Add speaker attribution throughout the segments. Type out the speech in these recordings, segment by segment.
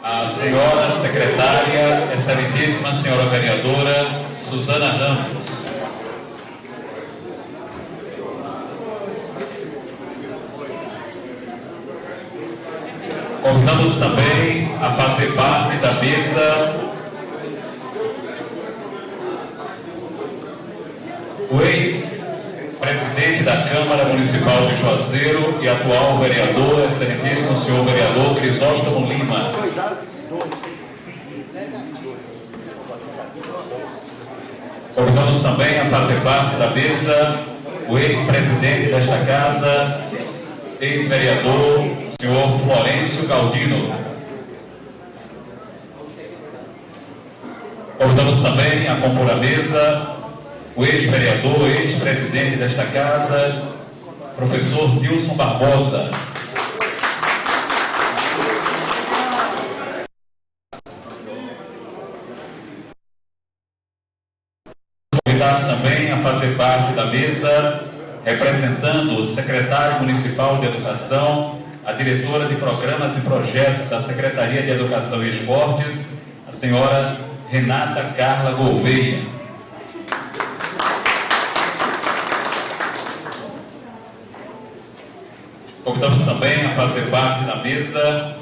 Speaker 1: A senhora secretária, excelentíssima senhora vereadora Suzana Ramos. Convidamos também a fazer parte da mesa o ex-presidente da Câmara Municipal de Juazeiro e atual vereador, excelentíssimo senhor vereador Crisóstomo Lima. Convidamos também a fazer parte da mesa o ex-presidente desta casa, ex-vereador, senhor Florencio Galdino. Convidamos também a compor a mesa o ex-vereador, ex-presidente desta casa, professor Nilson Barbosa. Convidar também a fazer parte da mesa, representando o secretário municipal de Educação, a diretora de Programas e Projetos da Secretaria de Educação e Esportes, a senhora Renata Carla Gouveia. Convidamos também a fazer parte da mesa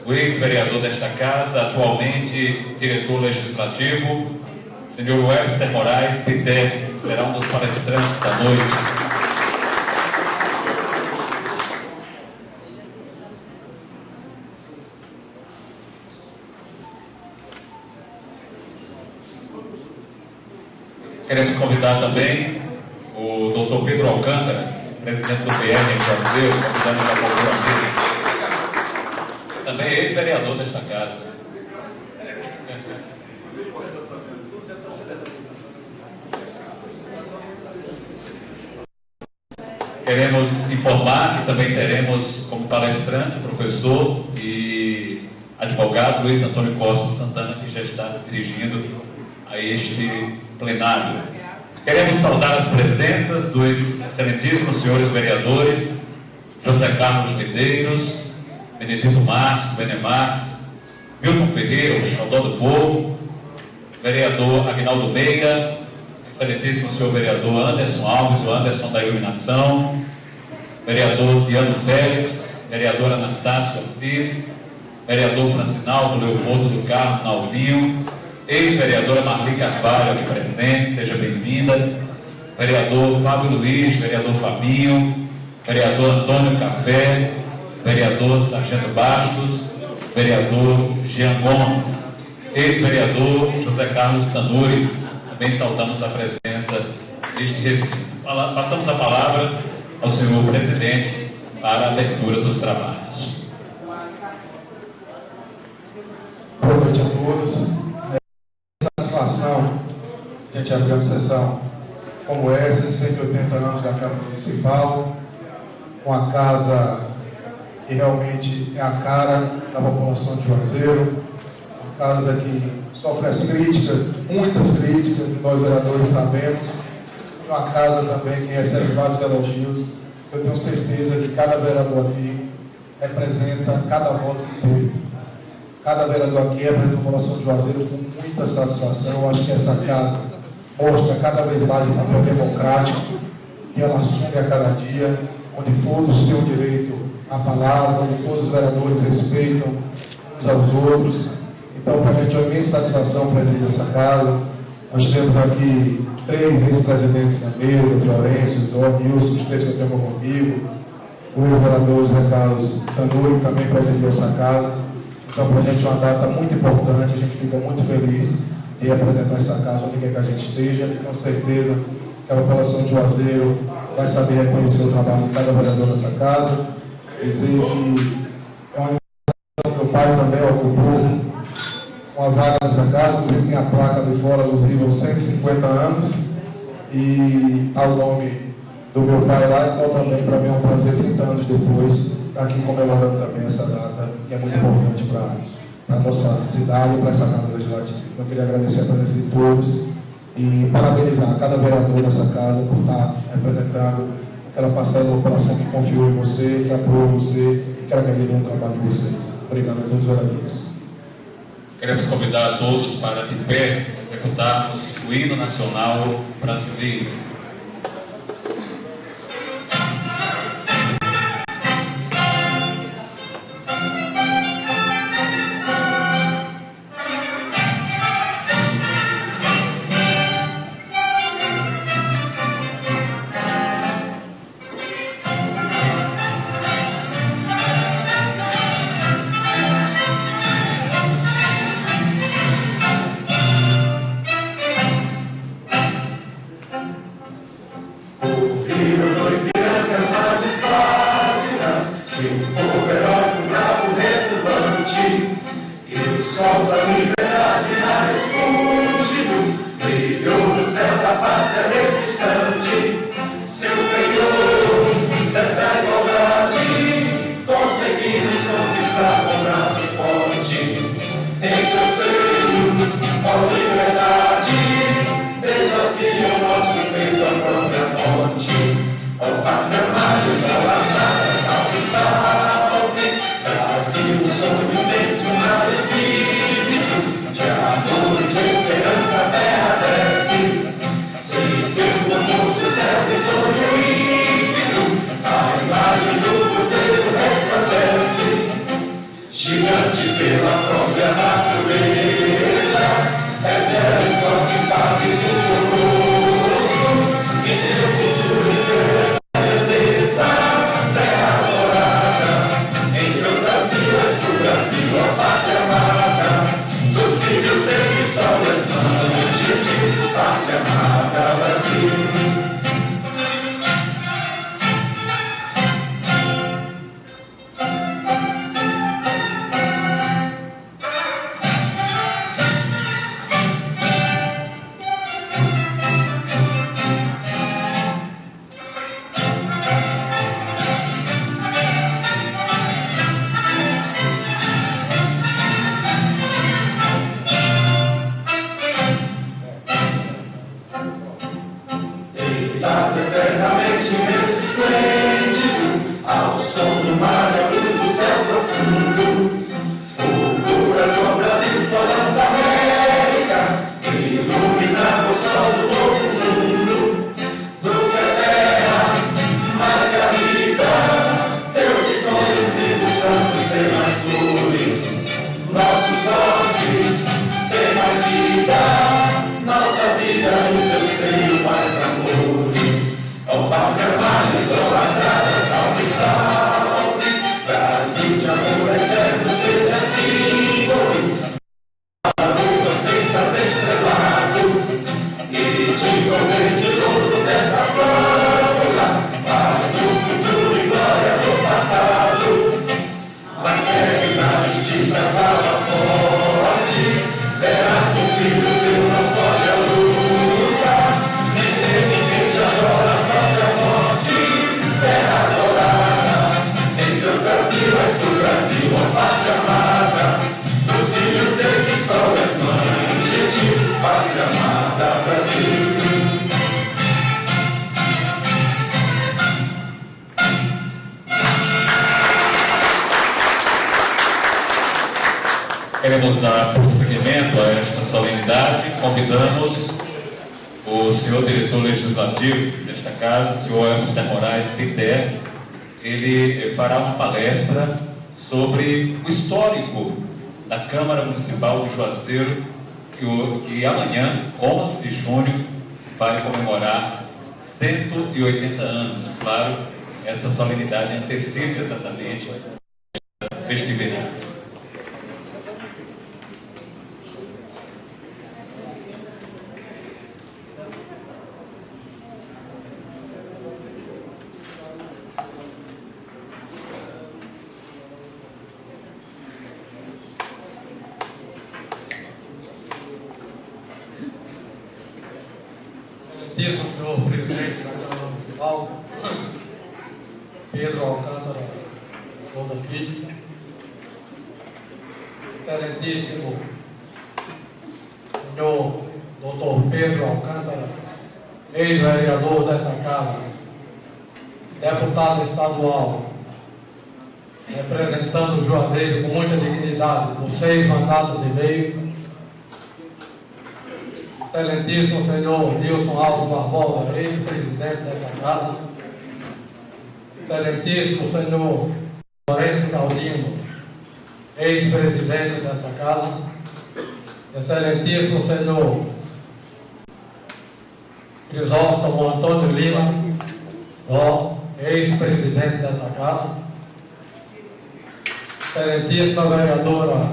Speaker 1: o ex-vereador desta casa, atualmente diretor legislativo, senhor Webster Moraes Pité, que será um dos palestrantes da noite. Queremos convidar também o doutor Pedro Alcântara, presidente do PR em Juazeiro, convidando a população. Também ex-vereador desta casa. Queremos informar que também teremos como palestrante o professor e advogado Luiz Antônio Costa Santana, que já está se dirigindo a este plenário. Queremos saudar as presenças dos excelentíssimos senhores vereadores José Carlos Medeiros, Benedito Marques, Benemarques, Milton Ferreira, o xodó do povo, vereador Aguinaldo Meira, excelentíssimo senhor vereador Anderson Alves, o Anderson da Iluminação, vereador Diano Félix, vereador Anastácio Assis, vereador Francinaldo Leopoldo do Carmo Naldinho, ex-vereadora Marli Carvalho aqui presente, seja bem-vinda, vereador Fábio Luiz, vereador Fabinho, vereador Antônio Café, vereador Sargento Bastos, vereador Jean Gomes, ex-vereador José Carlos Tanuri. Também saudamos a presença deste recinto. Passamos a palavra ao senhor presidente para a leitura dos trabalhos.
Speaker 2: Boa noite a todos. Satisfação de a gente abrir uma sessão como essa, de 180 anos da Câmara Municipal, uma casa que realmente é a cara da população de Juazeiro, uma casa que sofre as críticas, muitas críticas, e nós vereadores sabemos, uma casa também que recebe vários elogios. Eu tenho certeza que cada vereador aqui representa cada voto que teve. Cada vereador aqui representa a população de Juazeiro com muita satisfação. Eu acho que essa casa mostra cada vez mais o papel democrático que ela assume a cada dia, onde todos têm o direito à palavra, onde todos os vereadores respeitam uns aos outros. Então, para a gente é uma imensa satisfação presidir essa casa. Nós temos aqui 3 ex-presidentes na mesa, Florencio, Zó, Nilson, os 3 que eu tenho comigo, o ex-vereador José Carlos Tanuri, que também presidiu essa casa. Então, para a gente é uma data muito importante, a gente fica muito feliz em representar essa casa onde quer que a gente esteja, e tenho certeza que a população de Juazeiro vai saber reconhecer o trabalho de cada vereador nessa casa, dizer que é uma instituição que meu pai também ocupou uma vaga nessa casa, porque tem a placa de fora alusiva aos 150 anos, e ao nome do meu pai lá, então também para mim é um prazer, 30 anos depois, estar aqui comemorando também essa data, que é muito importante para a nossa cidade e para essa casa legislativa. Eu queria agradecer a presença de todos e parabenizar cada vereador dessa casa por estar representando aquela parcela da população que confiou em você, que apoiou você e que acredita no trabalho de vocês. Obrigado a todos os vereadores.
Speaker 1: Queremos convidar a todos para, de pé, executarmos o hino nacional brasileiro. Queremos dar prosseguimento a esta solenidade. Convidamos o senhor diretor legislativo desta casa, o senhor Hermes Moraes Pité. Ele fará uma palestra sobre o histórico da Câmara Municipal de Juazeiro, que amanhã, 11 de junho, vai comemorar 180 anos. Claro, essa solenidade antecipa exatamente a festividade.
Speaker 3: Senhor presidente da Câmara Municipal, Pedro Alcântara Souza Filho, excelentíssimo senhor Dr. Pedro Alcântara, ex-vereador desta Casa, deputado estadual, representando o Juazeiro com muita dignidade, por 6 mandatos e meio. Excelentíssimo senhor Nilson Alves Barbosa, ex-presidente dessa casa. Excelentíssimo senhor Lourenço Galdino, ex-presidente dessa casa. Excelentíssimo senhor Crisóstomo Antônio Lima, ex-presidente dessa casa. Excelentíssima vereadora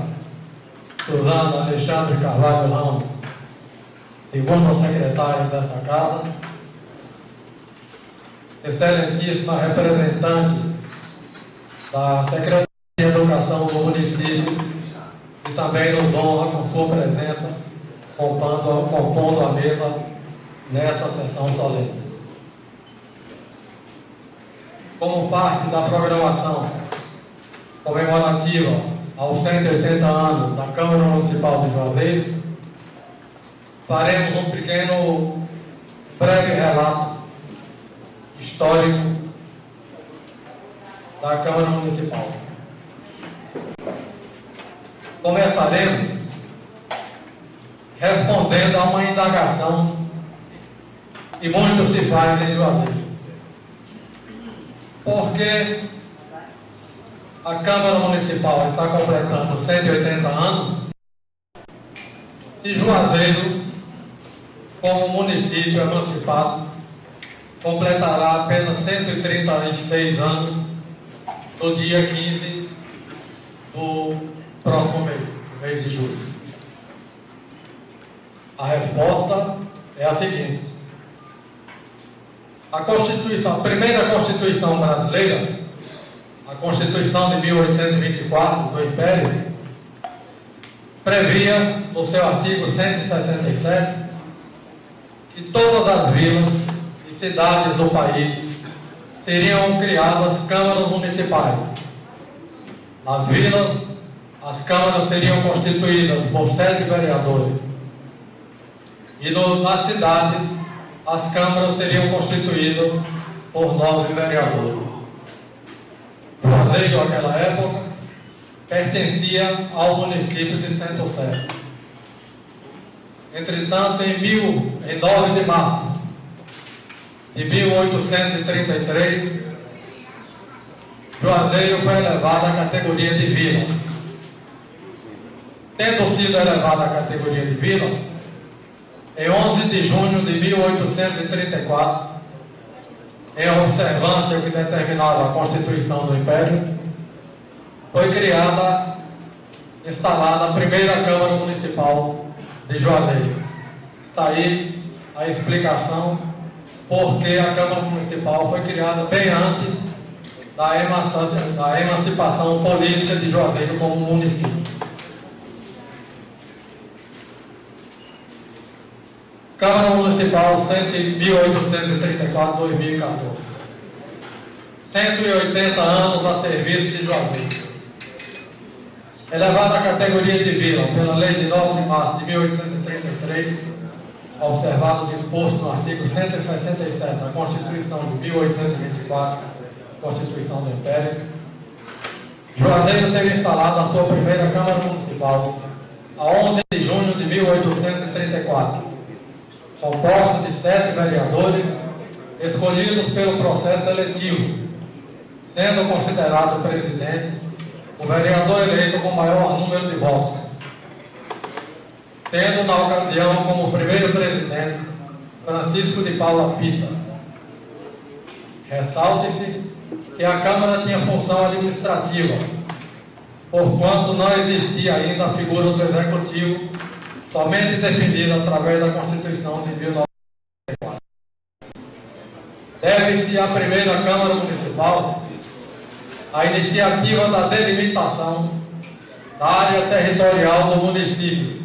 Speaker 3: Suzana Alexandre Carvalho Ramos, segunda secretária dessa casa. Excelentíssima representante da Secretaria de Educação do município, que também nos honra com sua presença, compondo a mesa nesta sessão solene. Como parte da programação comemorativa aos 180 anos da Câmara Municipal de Juazeiro, faremos um pequeno, breve relato histórico da Câmara Municipal. Começaremos respondendo a uma indagação que muito se faz em Juazeiro. Porque a Câmara Municipal está completando 180 anos, e Juazeiro, como município emancipado, completará apenas 136 anos no dia 15 do próximo mês de julho. A resposta é a seguinte: a primeira Constituição brasileira, a Constituição de 1824 do Império, previa, no seu artigo 167, que todas as vilas e cidades do país seriam criadas câmaras municipais. Nas vilas, as câmaras seriam constituídas por 7 vereadores. E nas cidades, as câmaras seriam constituídas por 9 vereadores. Juazeiro, naquela época, pertencia ao município de Centro-Sé. Entretanto, em 9 de março de 1833, Juazeiro foi elevado à categoria de vila. Tendo sido elevado à categoria de vila, em 11 de junho de 1834, em observância ao que determinava a Constituição do Império, foi instalada a primeira Câmara Municipal de Juazeiro. Está aí a explicação porque a Câmara Municipal foi criada bem antes da emancipação política de Juazeiro como município. Câmara Municipal 1834-2014. 180 anos a serviço de Juazeiro. Elevada à categoria de vila pela Lei de 9 de março de 1833, observado o disposto no artigo 167 da Constituição de 1824, Constituição do Império, Juazeiro teve instalado a sua primeira Câmara Municipal a 11 de junho de 1834, composta de 7 vereadores escolhidos pelo processo eletivo, sendo considerado presidente o vereador eleito com maior número de votos, tendo na ocasião como primeiro presidente Francisco de Paula Pita. Ressalte-se que a Câmara tinha função administrativa, porquanto não existia ainda a figura do Executivo, somente definida através da Constituição de 1934. Deve-se à primeira Câmara Municipal a iniciativa da delimitação da área territorial do município,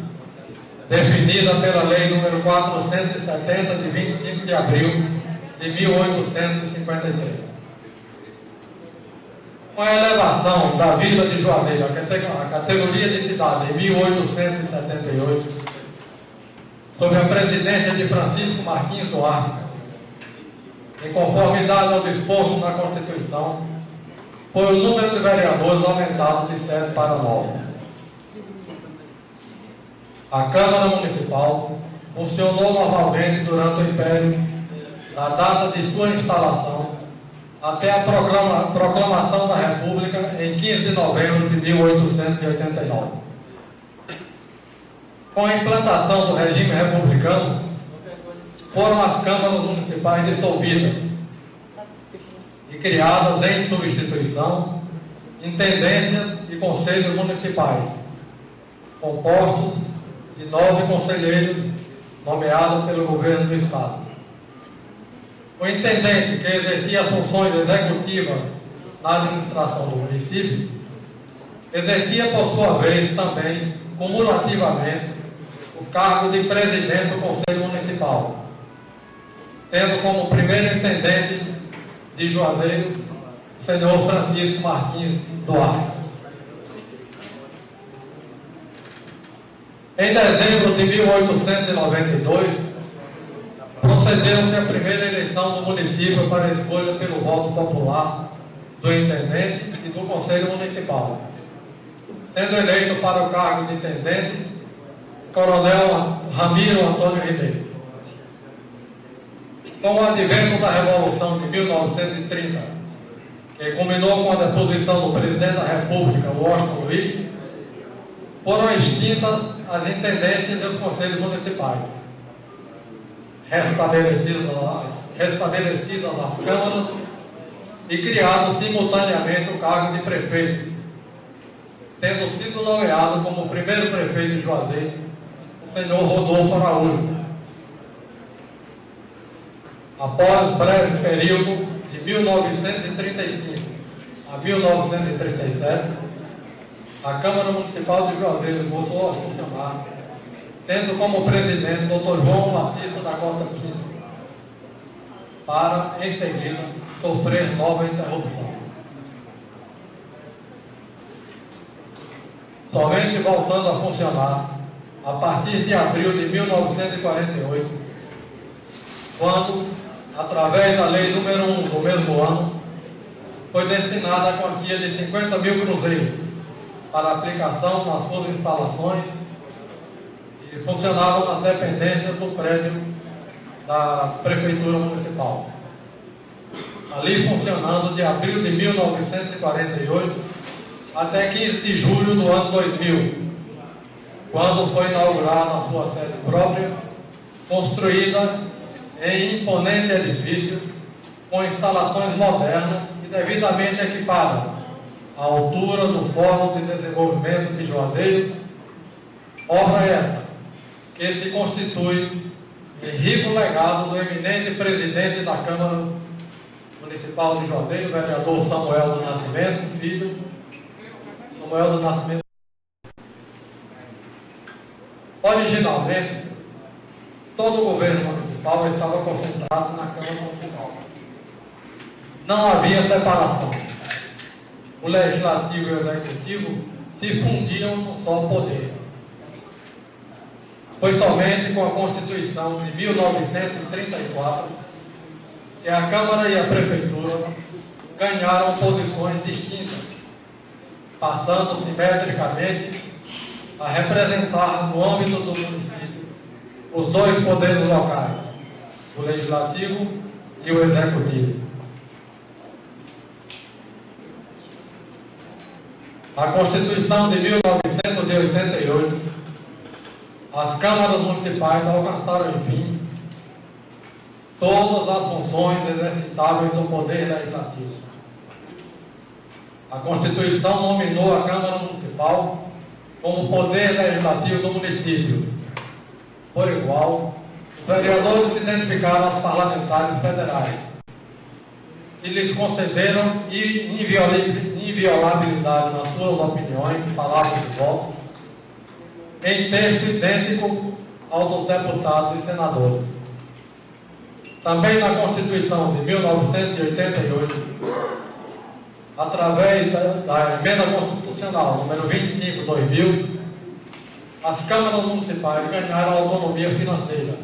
Speaker 3: definida pela Lei nº 470, de 25 de abril de 1853. Com a elevação da Vila de Juazeiro à categoria de cidade em 1878, sob a presidência de Francisco Martins Duarte, em conformidade ao disposto na Constituição, foi o número de vereadores aumentado de 7 para 9. A Câmara Municipal funcionou normalmente durante o império da data de sua instalação até a proclamação da República em 15 de novembro de 1889. Com a implantação do regime republicano, foram as câmaras municipais dissolvidas e criadas em substituição intendências e conselhos municipais, compostos de 9 conselheiros nomeados pelo governo do Estado. O intendente, que exercia funções executivas na administração do município, exercia por sua vez também, cumulativamente, o cargo de presidente do Conselho Municipal, tendo como primeiro intendente de Juazeiro o senhor Francisco Martins Duarte. Em dezembro de 1892, procedeu-se a primeira eleição do município para a escolha pelo voto popular do intendente e do Conselho Municipal, sendo eleito para o cargo de intendente o coronel Ramiro Antônio Ribeiro. Com o advento da Revolução de 1930, que culminou com a deposição do presidente da República, Washington Luiz, foram extintas as intendências dos conselhos municipais, restabelecidas as câmaras e criado simultaneamente o cargo de prefeito, tendo sido nomeado como primeiro prefeito de Juazeiro o senhor Rodolfo Araújo. Após breve período de 1935 a 1937, a Câmara Municipal de Juazeiro voltou a funcionar, tendo como presidente o Dr. João Batista da Costa Pinto, para, em seguida, sofrer nova interrupção. Somente voltando a funcionar a partir de abril de 1948, quando, através da Lei número 1 do mesmo ano, foi destinada a quantia de 50 mil cruzeiros para aplicação nas suas instalações e funcionavam nas dependências do prédio da Prefeitura Municipal. Ali funcionando de abril de 1948 até 15 de julho do ano 2000, quando foi inaugurada a sua sede própria, construída em imponente edifício, com instalações modernas e devidamente equipadas à altura do Fórum de Desenvolvimento de Juazeiro, obra esta que se constitui em rico legado do eminente presidente da Câmara Municipal de Juazeiro, vereador Samuel do Nascimento, filho Samuel do Nascimento. Originalmente, todo o governo municipal estava concentrado na Câmara Municipal. Não havia separação. O Legislativo e o Executivo se fundiam num só poder. Foi somente com a Constituição de 1934 que a Câmara e a Prefeitura ganharam posições distintas, passando simetricamente a representar no âmbito do município os dois poderes locais, o Legislativo e o Executivo. A Constituição de 1988, as câmaras municipais alcançaram, enfim, todas as funções exercitáveis do Poder Legislativo. A Constituição nominou a Câmara Municipal como Poder Legislativo do município. Por igual, os vereadores se identificaram aos parlamentares federais e lhes concederam inviolabilidade nas suas opiniões, palavras e votos, em texto idêntico ao dos deputados e senadores. Também na Constituição de 1988, através da Emenda Constitucional número 25/2000, as câmaras municipais ganharam autonomia financeira.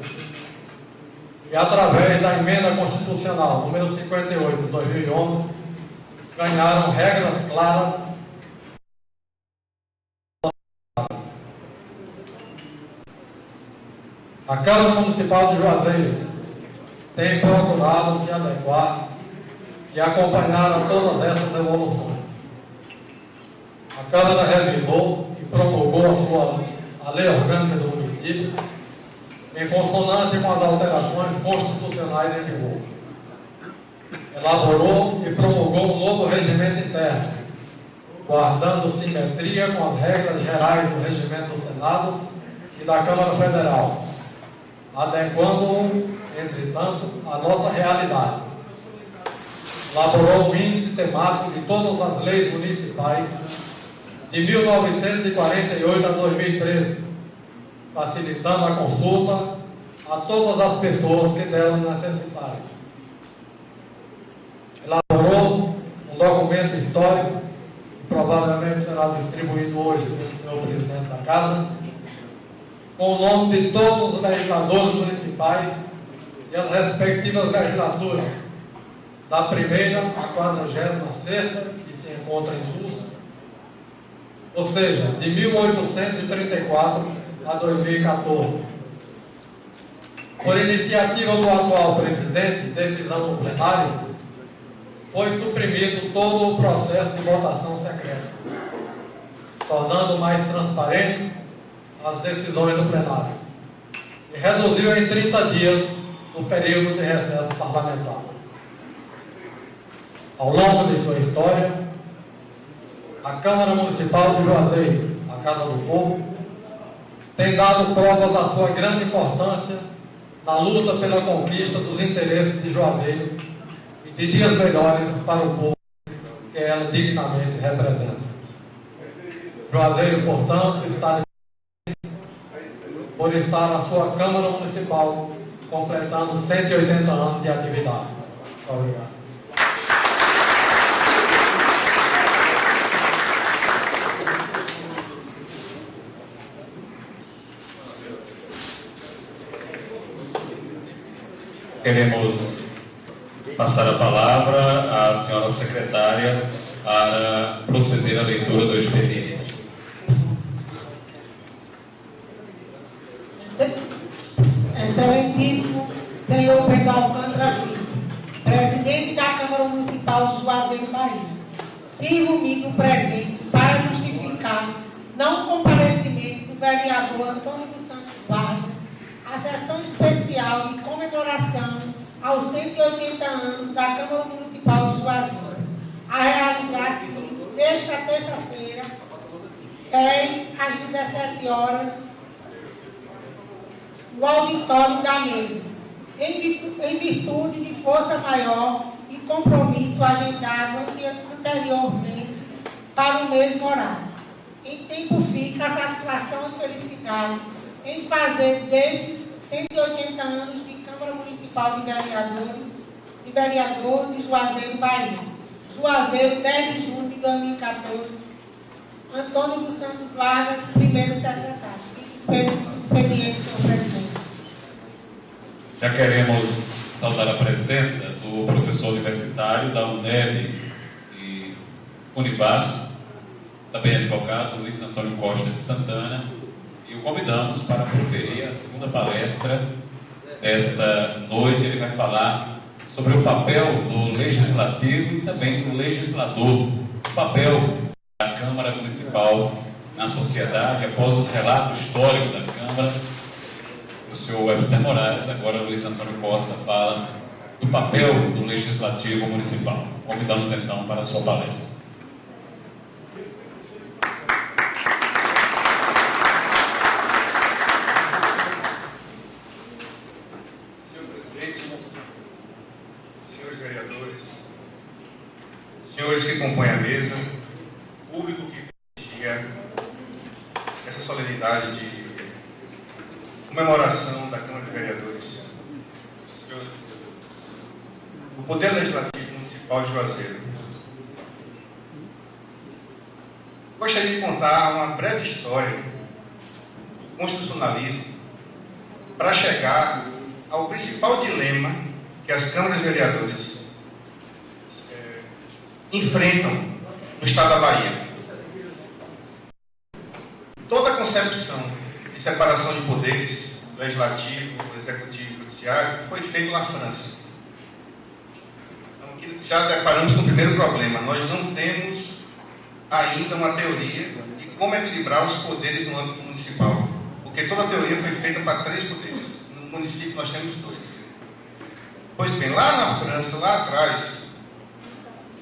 Speaker 3: E através da Emenda Constitucional número 58/2011, ganharam regras claras. A Câmara Municipal de Juazeiro tem procurado se adequar e acompanhar a todas essas evoluções. A Câmara revisou e promulgou a Lei Orgânica do Município em consonância com as alterações constitucionais em vigor. Elaborou e promulgou um novo regimento interno, guardando simetria com as regras gerais do regimento do Senado e da Câmara Federal, adequando-o, entretanto, à nossa realidade. Elaborou um índice temático de todas as leis municipais de 1948 a 2013, facilitando a consulta a todas as pessoas que delas necessitarem. Elaborou um documento histórico, que provavelmente será distribuído hoje pelo senhor presidente da Casa, com o nome de todos os legisladores municipais e as respectivas legislaturas, da primeira à 46ª, que se encontra em curso, ou seja, de 1834 a 2014. Por iniciativa do atual presidente, decisão do plenário, foi suprimido todo o processo de votação secreta, tornando mais transparente as decisões do plenário, e reduziu em 30 dias o período de recesso parlamentar. Ao longo de sua história, a Câmara Municipal de Juazeiro, a Casa do Povo, tem dado provas da sua grande importância na luta pela conquista dos interesses de Juazeiro e de dias melhores para o povo que ela dignamente representa. Juazeiro, portanto, está por estar na sua Câmara Municipal completando 180 anos de atividade. Muito obrigado.
Speaker 1: Queremos passar a palavra à senhora secretária para proceder à leitura do expediente.
Speaker 4: Excelentíssimo senhor Pedro Alcântara Filho, presidente da Câmara Municipal de Juazeiro, Bahia, sirvo-me do presente para justificar não comparecimento do vereador Antônio dos Santos Vargas à sessão especial de comemoração aos 180 anos da Câmara Municipal de Juazeiro, a realizar-se nesta terça-feira, 10 às 17 horas, no auditório da mesa, em virtude de força maior e compromisso agendado anteriormente para o mesmo horário. Em tempo fica a satisfação e felicidade em fazer desses 180 anos de Câmara Municipal de Vereador de Juazeiro, Bahia. Juazeiro, 10 de junho de 2014. Antônio dos Santos Vargas, primeiro secretário. Expediente, senhor presidente.
Speaker 1: Já queremos saudar a presença do professor universitário da UNEB e Univasf, também advogado Luiz Antônio Costa de Santana, e o convidamos para proferir a segunda palestra desta noite. Ele vai falar sobre o papel do legislativo e também do legislador, o papel da Câmara Municipal na sociedade, após o relato histórico da Câmara. O senhor Webster Moraes, agora Luiz Antônio Costa, fala do papel do Legislativo Municipal. Convidamos então para a sua palestra.
Speaker 5: Senhor presidente, senhores vereadores, senhores que compõem a mesa, público que prestigia essa solenidade de comemoração da Câmara de Vereadores, o Poder Legislativo Municipal de Juazeiro. Gostaria de contar uma breve história do constitucionalismo para chegar ao principal dilema que as câmaras de vereadores enfrentam no estado da Bahia. Toda a concepção de separação de poderes, legislativo, executivo e judiciário, foi feita na França. Então, aqui já deparamos com o primeiro problema. Nós não temos ainda uma teoria de como equilibrar os poderes no âmbito municipal. Porque toda a teoria foi feita para 3 poderes. No município nós temos 2. Pois bem, lá na França, lá atrás,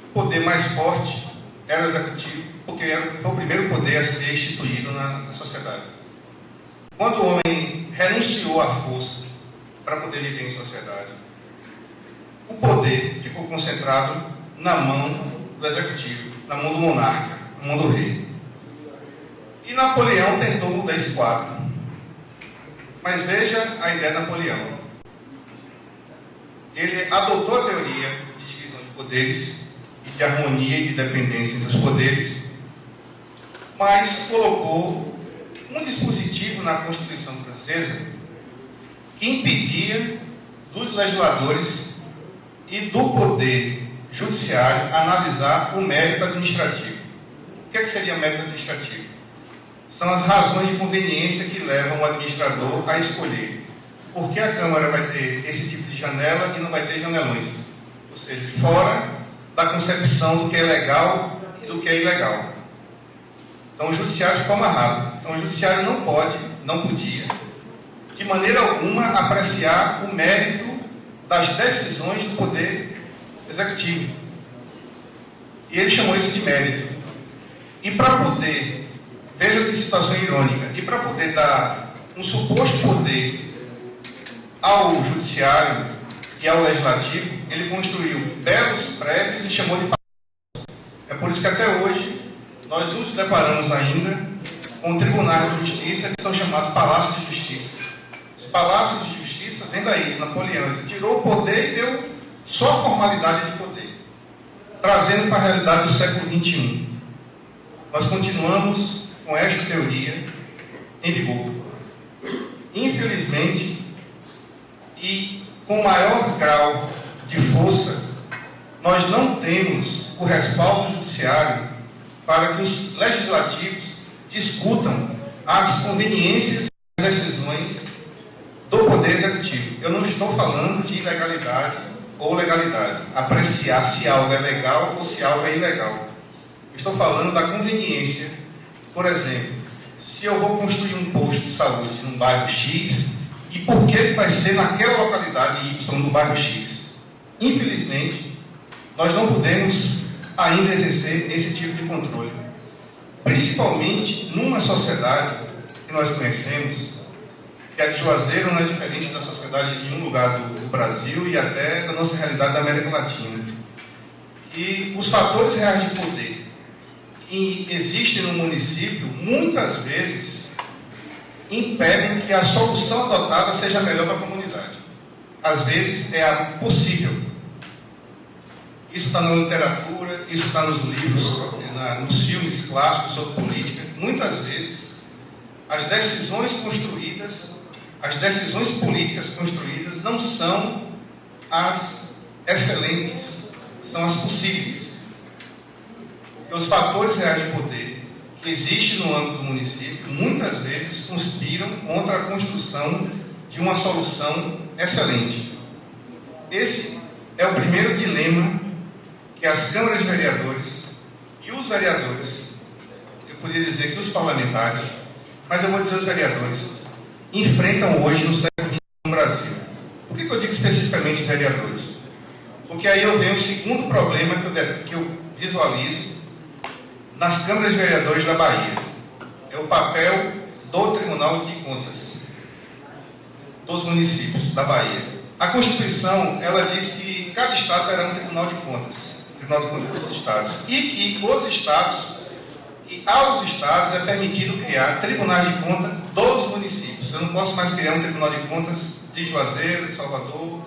Speaker 5: o poder mais forte era o executivo, porque foi o primeiro poder a ser instituído na sociedade. Quando o homem renunciou à força para poder viver em sociedade, o poder ficou concentrado na mão do executivo, na mão do monarca, na mão do rei. E Napoleão tentou mudar esse quadro. Mas veja a ideia de Napoleão. Ele adotou a teoria de divisão de poderes e de harmonia e de dependência entre os poderes, mas colocou um dispositivo na Constituição francesa que impedia dos legisladores e do poder judiciário analisar o mérito administrativo. O que é que seria mérito administrativo? São as razões de conveniência que levam o administrador a escolher por que a Câmara vai ter esse tipo de janela e não vai ter janelões. Ou seja, fora da concepção do que é legal e do que é ilegal. Então o judiciário ficou amarrado. Então o judiciário não podia, de maneira alguma, apreciar o mérito das decisões do poder executivo. E ele chamou isso de mérito. E para poder, veja que situação irônica, e para poder dar um suposto poder ao judiciário e ao legislativo, ele construiu belos prédios e chamou de palácios. É por isso que até hoje nós nos deparamos ainda com tribunais de justiça que são chamados palácios de justiça. Os palácios de justiça vem daí, Napoleão. Ele tirou o poder e deu só formalidade de poder, trazendo para a realidade do século XXI. Nós continuamos com esta teoria em vigor. Infelizmente, e com maior grau de força, nós não temos o respaldo judiciário para que os legislativos discutam as conveniências e decisões do Poder Executivo. Eu não estou falando de ilegalidade ou legalidade, apreciar se algo é legal ou se algo é ilegal. Estou falando da conveniência. Por exemplo, se eu vou construir um posto de saúde num bairro X, e por que ele vai ser naquela localidade Y no bairro X? Infelizmente, nós não podemos ainda exercer esse tipo de controle. Principalmente numa sociedade que nós conhecemos, que a de Juazeiro não é diferente da sociedade de nenhum lugar do Brasil e até da nossa realidade da América Latina. E os fatores reais de poder que existem no município, muitas vezes, impedem que a solução adotada seja melhor para a comunidade. Às vezes é possível. Isso está na literatura, isso está nos livros, nos filmes clássicos sobre política. Muitas vezes, as decisões construídas, as decisões políticas construídas não são as excelentes, são as possíveis. Porque os fatores reais de poder que existem no âmbito do município, muitas vezes conspiram contra a construção de uma solução excelente. Esse é o primeiro dilema que as câmaras de vereadores e os vereadores, eu poderia dizer que os parlamentares, mas eu vou dizer os vereadores, enfrentam hoje no século XXI no Brasil. Por que eu digo especificamente vereadores? Porque aí eu venho o segundo problema que eu visualizo nas câmaras de vereadores da Bahia. É o papel do Tribunal de Contas dos municípios da Bahia. A Constituição, ela diz que cada estado terá um Tribunal de Contas dos estados, e que os estados, e aos estados é permitido criar tribunais de contas dos municípios. Eu não posso mais criar um Tribunal de Contas de Juazeiro, de Salvador,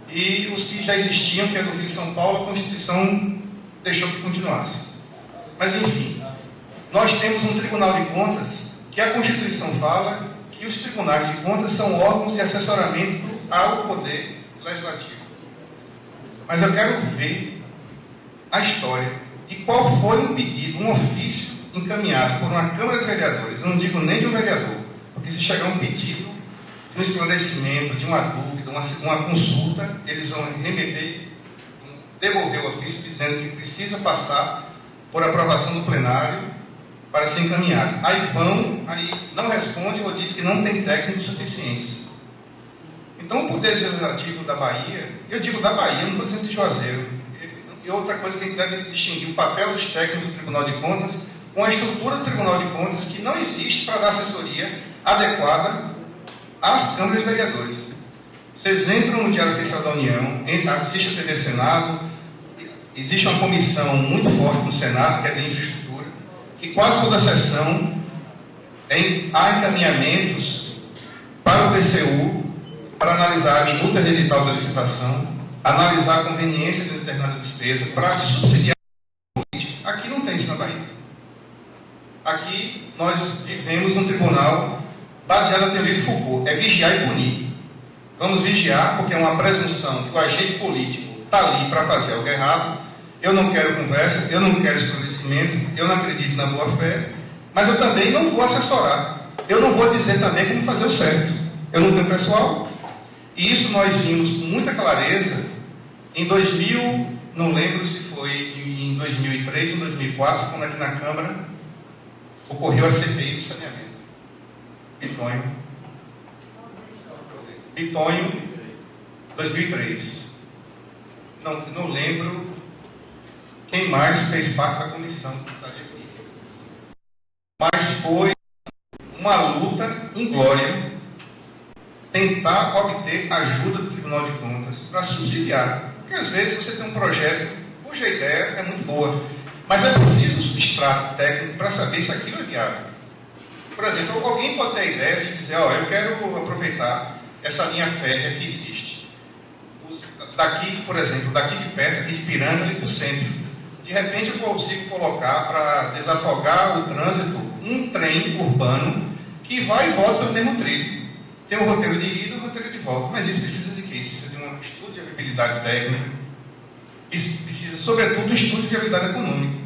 Speaker 5: e os que já existiam, que é do Rio de São Paulo, a Constituição deixou que continuasse. Mas, enfim, nós temos um Tribunal de Contas que a Constituição fala que os tribunais de contas são órgãos de assessoramento ao Poder Legislativo. Mas eu quero ver a história de qual foi um pedido, um ofício encaminhado por uma Câmara de Vereadores, eu não digo nem de um vereador, porque se chegar um pedido de um esclarecimento, de uma dúvida, uma consulta, eles vão remeter, devolver o ofício dizendo que precisa passar por aprovação do plenário para ser encaminhado. Aí não responde ou diz que não tem técnicos suficientes. Então, o Poder Legislativo da Bahia, eu digo da Bahia, não estou dizendo de Juazeiro. E outra coisa que a gente deve distinguir o papel dos técnicos do Tribunal de Contas com a estrutura do Tribunal de Contas, que não existe para dar assessoria adequada às câmaras de vereadores. Vocês entram no Diário Oficial da União, assistem a TV Senado, existe uma comissão muito forte no Senado, que é de infraestrutura, que quase toda a sessão há encaminhamentos para o TCU, para analisar a minuta de edital da licitação, analisar a conveniência de determinada despesa, para subsidiar a política. Aqui não tem isso na Bahia. Aqui nós vivemos um tribunal baseado na teoria de Foucault, é vigiar e punir. Vamos vigiar porque é uma presunção que o agente político está ali para fazer algo errado. Eu não quero conversa, eu não quero esclarecimento, eu não acredito na boa-fé, mas eu também não vou assessorar. Eu não vou dizer também como fazer o certo. Eu não tenho pessoal. E isso nós vimos com muita clareza em 2000, não lembro se foi em 2003, em 2004, quando aqui na Câmara ocorreu a CPI do saneamento. Bitonho, 2003. Não lembro quem mais fez parte da comissão. Mas foi uma luta inglória tentar obter ajuda do Tribunal de Contas para subsidiar. Porque às vezes você tem um projeto cuja ideia é muito boa, mas é preciso um substrato técnico para saber se aquilo é viável. Por exemplo, alguém pode ter a ideia de dizer, eu quero aproveitar essa linha férrea que existe. Daqui, por exemplo, daqui de perto, aqui de Piranga e do centro. De repente eu consigo colocar para desafogar o trânsito um trem urbano que vai e volta pelo mesmo trilho. Tem um roteiro de ida e um roteiro de volta. Mas isso precisa de quê? Isso precisa de um estudo de viabilidade técnica. Isso precisa, sobretudo, de um estudo de viabilidade econômica.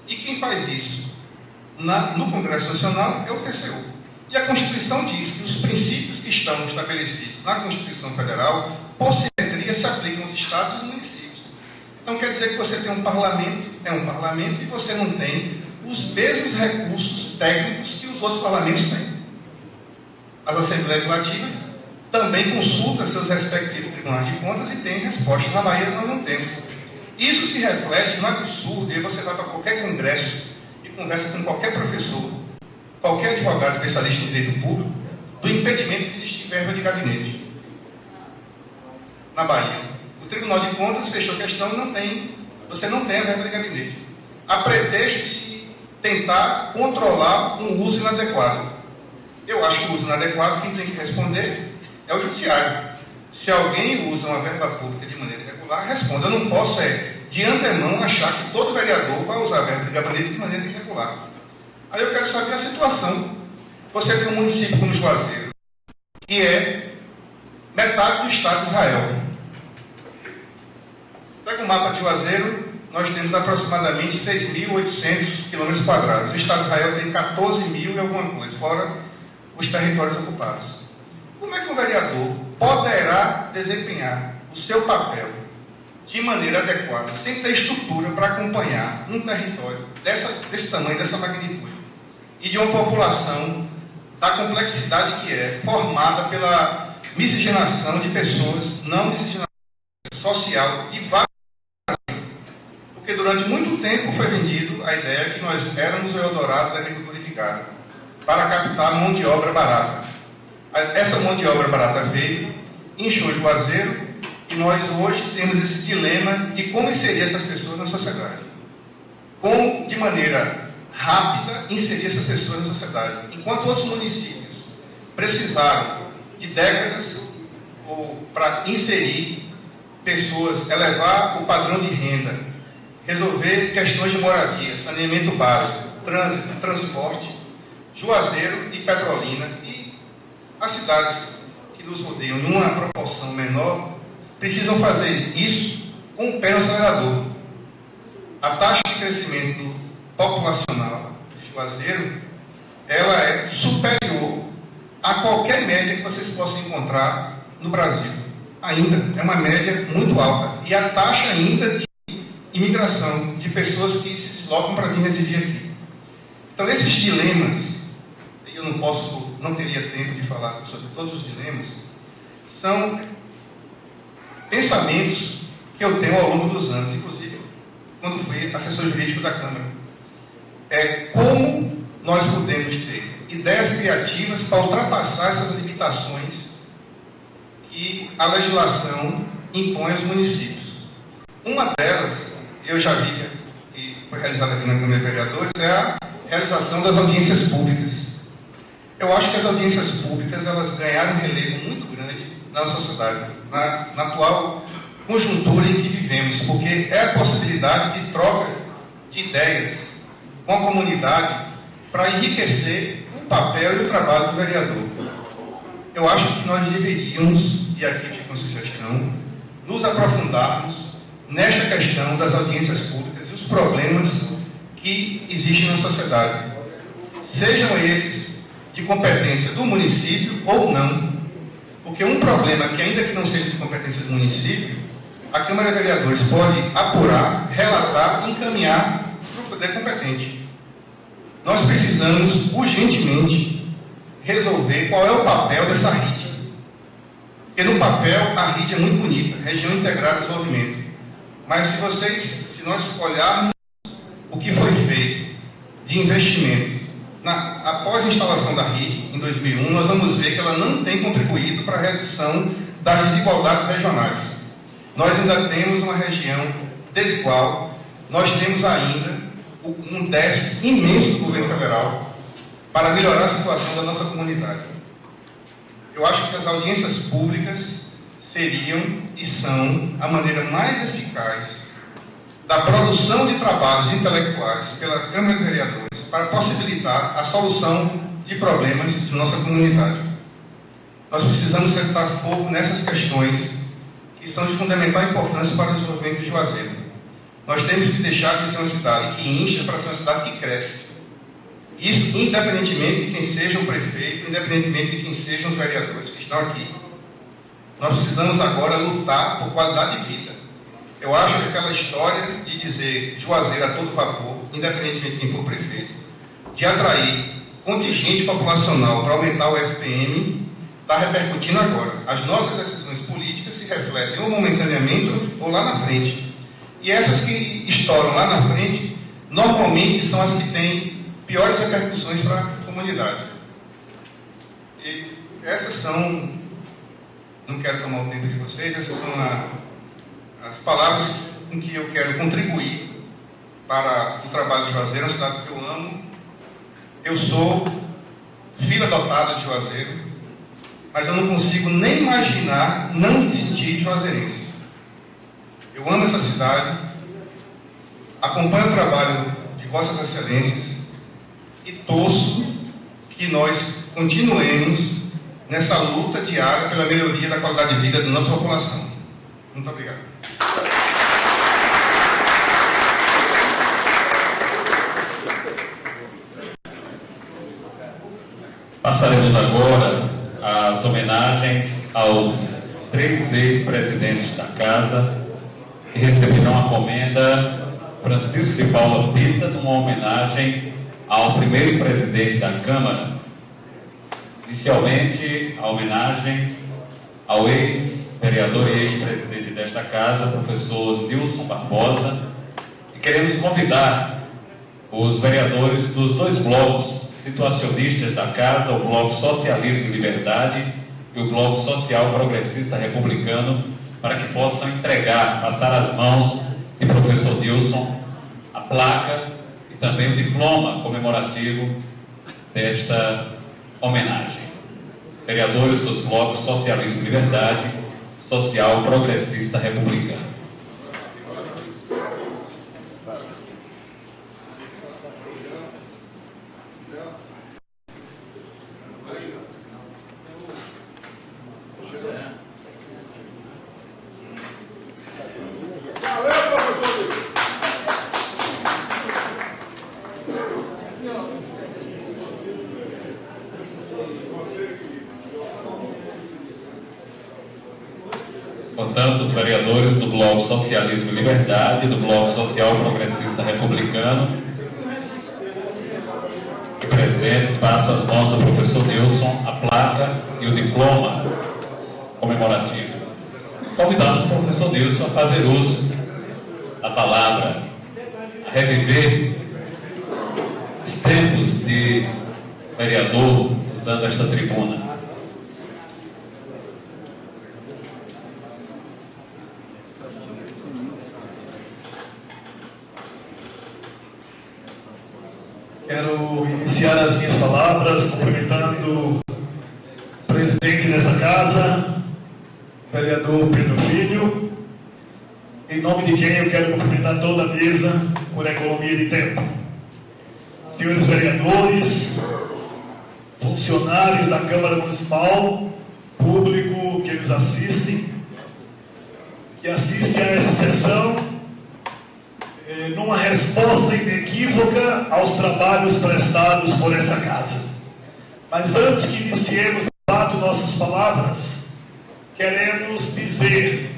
Speaker 5: E quem faz isso no Congresso Nacional é o TCU. E a Constituição diz que os princípios que estão estabelecidos na Constituição Federal, por simetria, se aplicam aos estados e aos municípios. Então quer dizer que você tem um parlamento, e você não tem os mesmos recursos técnicos que os outros parlamentos têm. As Assembleias Legislativas também consultam seus respectivos tribunais de contas e têm respostas. Na Bahia nós não temos. Isso se reflete no absurdo, e aí você vai para qualquer congresso e conversa com qualquer professor, qualquer advogado especialista em direito público, do impedimento de existir verba de gabinete. Na Bahia, o Tribunal de Contas fechou a questão e você não tem a verba de gabinete. A pretexto de tentar controlar um uso inadequado. Eu acho que o uso inadequado, quem tem que responder é o judiciário. Se alguém usa uma verba pública de maneira irregular, responda. Eu não posso, de antemão, achar que todo vereador vai usar a verba de gabinete de maneira irregular. Aí eu quero saber a situação. Você tem um município como Juazeiro, que é metade do Estado de Israel. Pega o mapa de Juazeiro, nós temos aproximadamente 6.800 km². O Estado de Israel tem 14.000 e alguma coisa, fora os territórios ocupados. Como é que um vereador poderá desempenhar o seu papel de maneira adequada, sem ter estrutura para acompanhar um território desse tamanho, dessa magnitude, e de uma população da complexidade que é formada pela miscigenação de pessoas, não miscigenação social e várias, porque durante muito tempo foi vendido a ideia que nós éramos o Eldorado da agricultura irrigada, para captar mão de obra barata. Essa mão de obra barata veio, inchou Juazeiro, e nós hoje temos esse dilema de como inserir essas pessoas na sociedade. Como, de maneira rápida, inserir essas pessoas na sociedade. Enquanto outros municípios precisaram de décadas para inserir pessoas, elevar o padrão de renda, resolver questões de moradia, saneamento básico, trânsito, transporte, Juazeiro e Petrolina e as cidades que nos rodeiam numa proporção menor precisam fazer isso com o pé no acelerador. a taxa de crescimento populacional de Juazeiro, ela é superior a qualquer média que vocês possam encontrar no Brasil. Ainda é uma média muito alta. E a taxa ainda de imigração de pessoas que se deslocam para vir residir aqui. Então, esses dilemas, eu não teria tempo de falar sobre todos os dilemas, são pensamentos que eu tenho ao longo dos anos, inclusive quando fui assessor jurídico da Câmara. Como nós podemos ter ideias criativas para ultrapassar essas limitações que a legislação impõe aos municípios. Uma delas, eu já vi que foi realizada aqui na Câmara de Vereadores, é a realização das audiências públicas. Eu acho que as audiências públicas elas ganharam um relevo muito grande na sociedade, na atual conjuntura em que vivemos, porque é a possibilidade de troca de ideias com a comunidade para enriquecer o papel e o trabalho do vereador. Eu acho que nós deveríamos, e aqui fica uma sugestão, nos aprofundarmos nesta questão das audiências públicas e os problemas que existem na sociedade, sejam eles de competência do município ou não, porque um problema que, ainda que não seja de competência do município, a Câmara de Vereadores pode apurar, relatar e encaminhar para o poder competente. Nós precisamos urgentemente resolver qual é o papel dessa RID. Porque no papel a RID é muito bonita, Região Integrada de Desenvolvimento. Mas se nós olharmos o que foi feito de investimento após a instalação da RID, em 2001, nós vamos ver que ela não tem contribuído para a redução das desigualdades regionais. Nós ainda temos uma região desigual, nós temos ainda um déficit imenso do governo federal para melhorar a situação da nossa comunidade. Eu acho que as audiências públicas seriam e são a maneira mais eficaz da produção de trabalhos intelectuais pela Câmara de Vereadores para possibilitar a solução de problemas de nossa comunidade. Nós precisamos sentar fogo nessas questões que são de fundamental importância para o desenvolvimento de Juazeiro. Nós temos que deixar de ser uma cidade que incha para ser uma cidade que cresce. Isso independentemente de quem seja o prefeito, independentemente de quem sejam os vereadores que estão aqui. Nós precisamos agora lutar por qualidade de vida. Eu acho que aquela história de dizer Juazeiro a todo vapor, independentemente de quem for prefeito, de atrair contingente populacional para aumentar o FPM, está repercutindo agora. As nossas decisões políticas se refletem ou momentaneamente ou lá na frente. E essas que estouram lá na frente, normalmente são as que têm piores repercussões para a comunidade. E essas são, não quero tomar o tempo de vocês, essas são as palavras com que eu quero contribuir para o trabalho de Juazeiro, uma cidade que eu amo. Eu sou filho adotado de Juazeiro, mas eu não consigo nem imaginar não me sentir juazeirense. Eu amo essa cidade, acompanho o trabalho de Vossas Excelências e torço que nós continuemos nessa luta diária pela melhoria da qualidade de vida da nossa população. Muito obrigado.
Speaker 1: Passaremos agora as homenagens aos 3 ex-presidentes da Casa que receberão a comenda Francisco de Paula Pita, numa homenagem ao primeiro presidente da Câmara. Inicialmente, a homenagem ao ex-vereador e ex-presidente desta Casa, professor Nilson Barbosa, e queremos convidar os vereadores dos 2 blocos situacionistas da Casa, o Bloco Socialismo e Liberdade e o Bloco Social Progressista Republicano, para que possam passar às mãos de professor Nilson a placa e também o diploma comemorativo desta homenagem. Vereadores dos blocos Socialismo e Liberdade, Social Progressista Republicano. Portanto, os vereadores do Bloco Socialismo e Liberdade, do Bloco Social Progressista Republicano, e presentes, passam as mãos ao professor Nilson a placa e o diploma comemorativo. Convidamos o professor Nilson a fazer uso da palavra, a reviver os tempos de vereador usando esta tribuna.
Speaker 6: Quero iniciar as minhas palavras cumprimentando o presidente dessa casa, o vereador Pedro Filho, em nome de quem eu quero cumprimentar toda a mesa por economia de tempo. Senhores vereadores, funcionários da Câmara Municipal, público que nos assiste, que assiste a essa sessão, numa resposta inequívoca aos trabalhos prestados por essa casa. Mas antes que iniciemos de fato nossas palavras, queremos dizer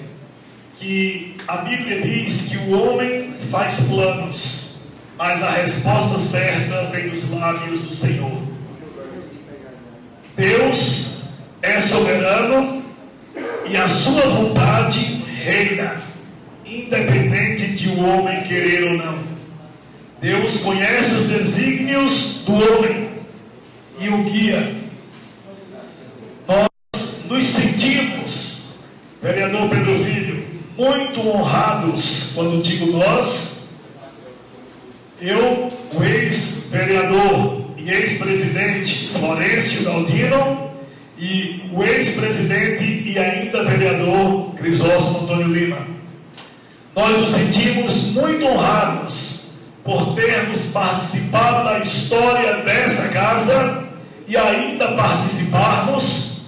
Speaker 6: que a Bíblia diz que o homem faz planos, mas a resposta certa vem dos lábios do Senhor. Deus é soberano e a sua vontade reina, independente de o homem querer ou não. Deus conhece os desígnios do homem e o guia. Nós nos sentimos, vereador Pedro Filho, muito honrados. Quando digo nós, eu, o ex-vereador e ex-presidente Florencio Galdino e o ex-presidente e ainda vereador Crisóstomo Antônio Lima. Nós nos sentimos muito honrados por termos participado da história dessa casa e ainda participarmos,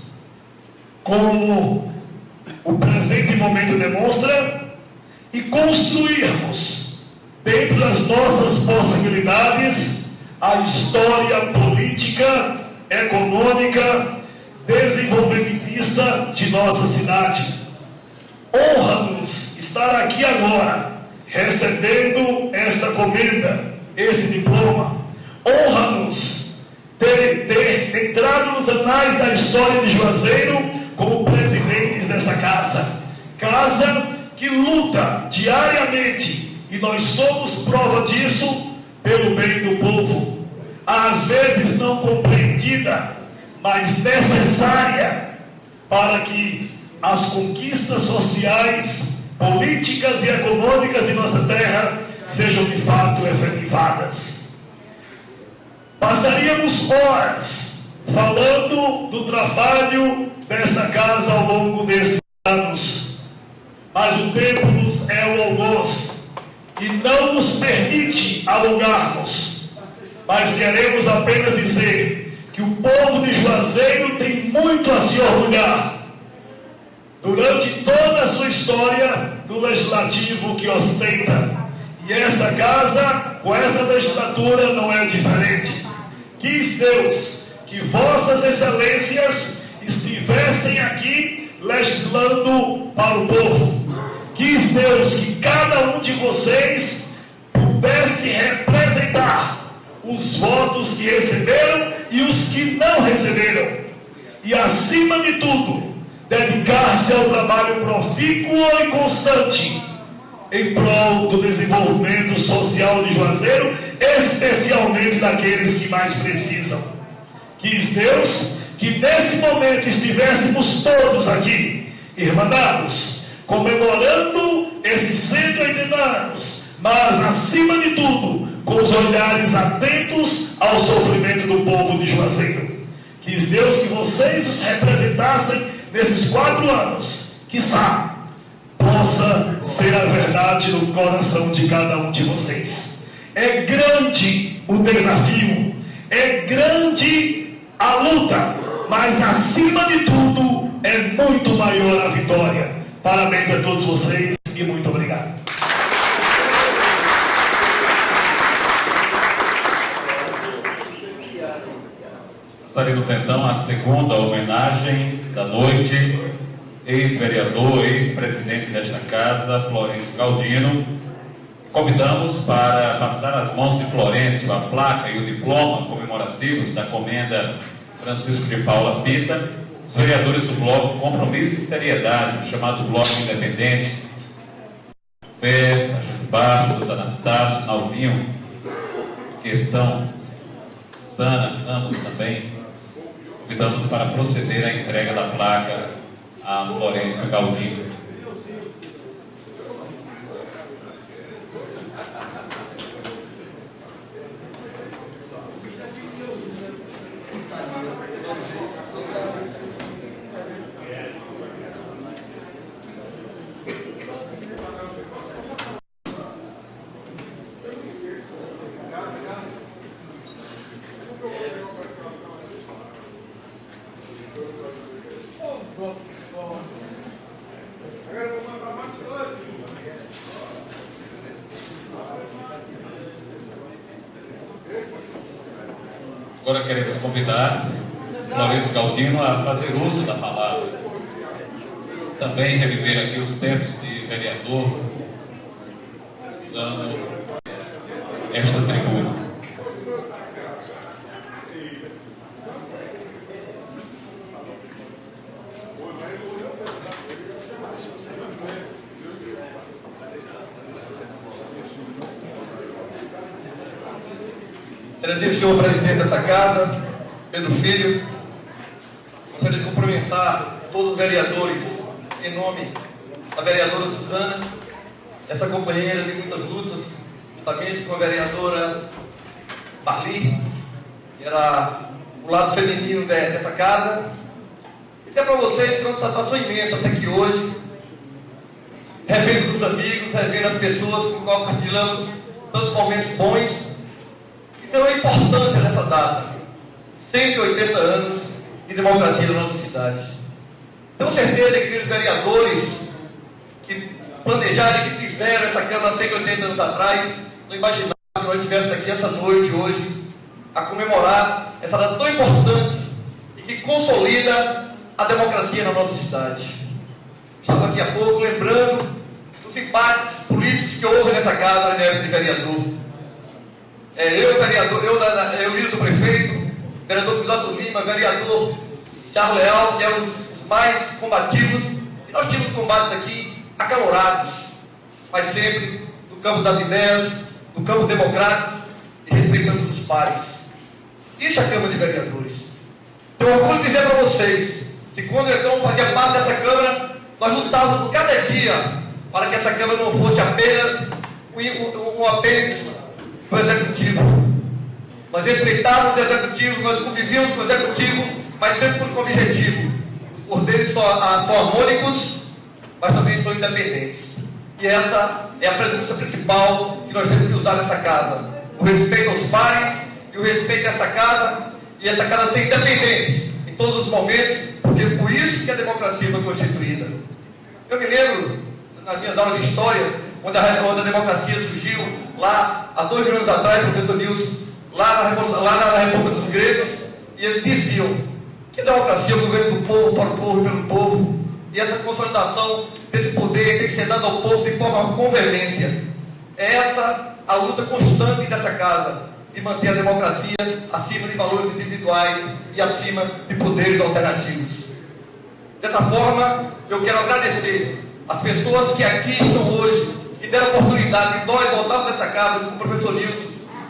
Speaker 6: como o presente momento demonstra, e construirmos, dentro das nossas possibilidades, a história política, econômica, desenvolvimentista de nossa cidade. Honra-nos estar aqui agora, recebendo esta comenda, este diploma. Honra-nos ter entrado nos anais da história de Juazeiro como presidentes dessa casa. Casa que luta diariamente, e nós somos prova disso, pelo bem do povo. Às vezes não compreendida, mas necessária para que as conquistas sociais, políticas e econômicas de nossa terra sejam de fato efetivadas. Passaríamos horas falando do trabalho desta casa ao longo desses anos, mas o tempo nos é o algoz e não nos permite alongarmos. Mas queremos apenas dizer que o povo de Juazeiro tem muito a se orgulhar durante toda a sua história do legislativo que ostenta. E esta casa, com essa legislatura, não é diferente. Quis Deus que vossas excelências estivessem aqui legislando para o povo. Quis Deus que cada um de vocês pudesse representar os votos que receberam e os que não receberam. E, acima de tudo, dedicar-se ao trabalho profícuo e constante em prol do desenvolvimento social de Juazeiro, especialmente daqueles que mais precisam. Quis Deus que nesse momento estivéssemos todos aqui, irmanados, comemorando esses 180 anos, mas acima de tudo, com os olhares atentos ao sofrimento do povo de Juazeiro. Quis Deus que vocês os representassem nesses 4 anos, quiçá possa ser a verdade no coração de cada um de vocês. É grande o desafio, é grande a luta, mas acima de tudo é muito maior a vitória. Parabéns a todos vocês e muito obrigado.
Speaker 1: Passaremos então a segunda homenagem da noite, ex-vereador, ex-presidente desta casa, Florencio Galdino. Convidamos para passar às mãos de Florencio a placa e o diploma comemorativos da Comenda Francisco de Paula Pita, os vereadores do Bloco Compromisso e Seriedade, chamado Bloco Independente, Pé, Sargento Bastos, Anastácio, Nalvinho, Questão, Sana, Ramos também. Convidamos para proceder à entrega da placa a Florencio Galdino. Agora queremos convidar Florencio Galdino a fazer uso da palavra. Também reviver aqui os tempos de vereador, usando esta tribuna.
Speaker 7: Excelentíssimo senhor presidente dessa casa, Pedro Filho, gostaria de cumprimentar todos os vereadores em nome da vereadora Suzana, essa companheira de muitas lutas, juntamente com a vereadora Barli, que era o lado feminino dessa casa. E dizer para vocês que é uma satisfação imensa estar aqui hoje, revendo os amigos, revendo as pessoas com qual compartilhamos tantos momentos bons. Então a importância dessa data, 180 anos de democracia da nossa cidade. Tenho certeza que aqueles vereadores que planejaram e que fizeram essa Câmara 180 anos atrás, não imaginavam que nós estivéssemos aqui essa noite hoje, a comemorar essa data tão importante e que consolida a democracia na nossa cidade. Estava aqui há pouco lembrando dos embates políticos que houve nessa casa, na época de vereador. Eu líder do prefeito, vereador Pilato Lima, vereador Charles Leal, que eram os mais combativos, e nós tínhamos combates aqui acalorados, mas sempre no campo das ideias, no campo democrático e respeitando os pares. Isso é a Câmara de Vereadores. Tenho orgulho de dizer para vocês que quando eu então fazia parte dessa Câmara, nós lutávamos cada dia para que essa Câmara não fosse apenas um apêndice do Executivo. Nós respeitávamos os executivos, nós convivíamos com o Executivo, mas sempre com o objetivo. Os poderes são harmônicos, mas também são independentes. E essa é a premissa principal que nós temos que usar nessa casa. O respeito aos pares e o respeito a essa casa, e essa casa ser independente em todos os momentos, porque por isso que a democracia foi constituída. Eu me lembro, nas minhas aulas de história, quando a democracia surgiu lá há 2 mil anos atrás, professor Nilson, lá na República dos Gregos, e eles diziam que a democracia é o governo do povo, para o povo e pelo povo, e essa consolidação desse poder tem que ser dada ao povo de forma com veemência. É essa a luta constante dessa casa, de manter a democracia acima de valores individuais e acima de poderes alternativos. Dessa forma, eu quero agradecer as pessoas que aqui estão hoje, que deram a oportunidade de nós voltarmos nessa casa com o professor Nilson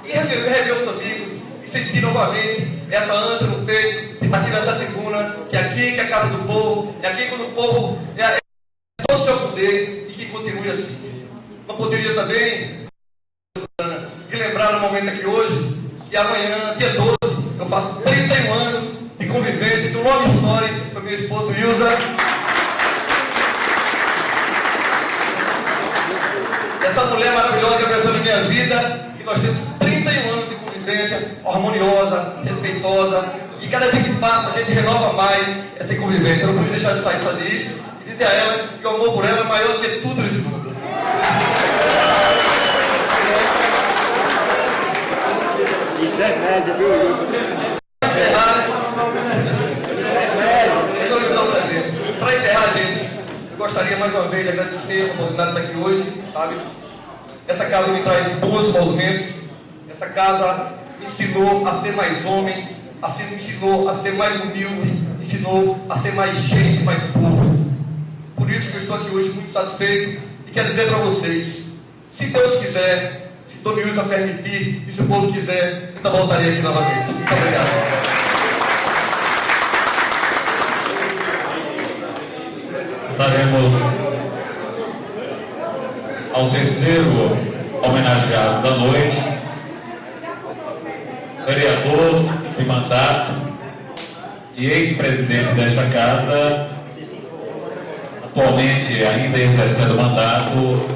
Speaker 7: e rever os amigos e sentir novamente essa ânsia no peito de estar aqui nessa tribuna, que aqui que é a casa do povo, e aqui quando o povo é todo o seu poder e que continue assim. Não poderia também de lembrar no momento aqui hoje que amanhã, dia 12, eu faço 31 anos de convivência, de uma nova história com a minha esposa Ilza. Essa mulher maravilhosa que abençoou na minha vida, que nós temos 31 anos de convivência harmoniosa, respeitosa, e cada dia que passa a gente renova mais essa convivência. Eu não podia deixar de fazer isso e dizer a ela que o amor por ela é maior do que tudo nesse mundo.
Speaker 8: Isso é médio, viu, Wilson?
Speaker 7: Para encerrar, gente, gostaria mais uma vez de agradecer a oportunidade de estar aqui hoje, sabe? Essa casa me traz bons movimentos, essa casa me ensinou a ser mais homem, me ensinou a ser mais humilde, ensinou a ser mais gente, mais povo. Por isso que eu estou aqui hoje muito satisfeito e quero dizer para vocês, se Deus quiser, se Tony Wilson permitir e se o povo quiser, eu voltarei aqui novamente. Muito obrigado.
Speaker 1: Estaremos ao terceiro homenageado da noite, vereador de mandato e ex-presidente desta casa, atualmente ainda exercendo o mandato,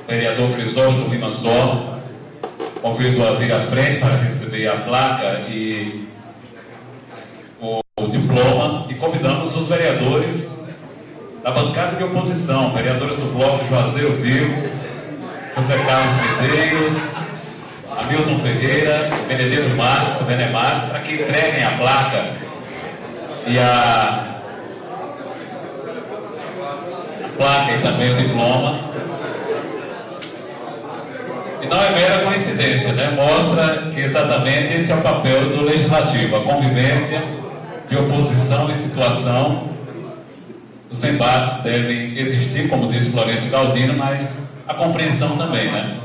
Speaker 1: vereador Crisóstomo Lima Zó. Convido a vir à frente para receber a placa e o diploma, e convidamos os vereadores da bancada de oposição, vereadores do bloco Juazeiro Vivo, José Carlos Medeiros, Hamilton Ferreira, Benedito Marques, Bené Marques, para que entreguem a placa e a placa e também o diploma. E não é mera coincidência, né? Mostra que exatamente esse é o papel do legislativo, a convivência de oposição e situação. Os embates devem existir, como disse Florencio Galdino, mas a compreensão também, né?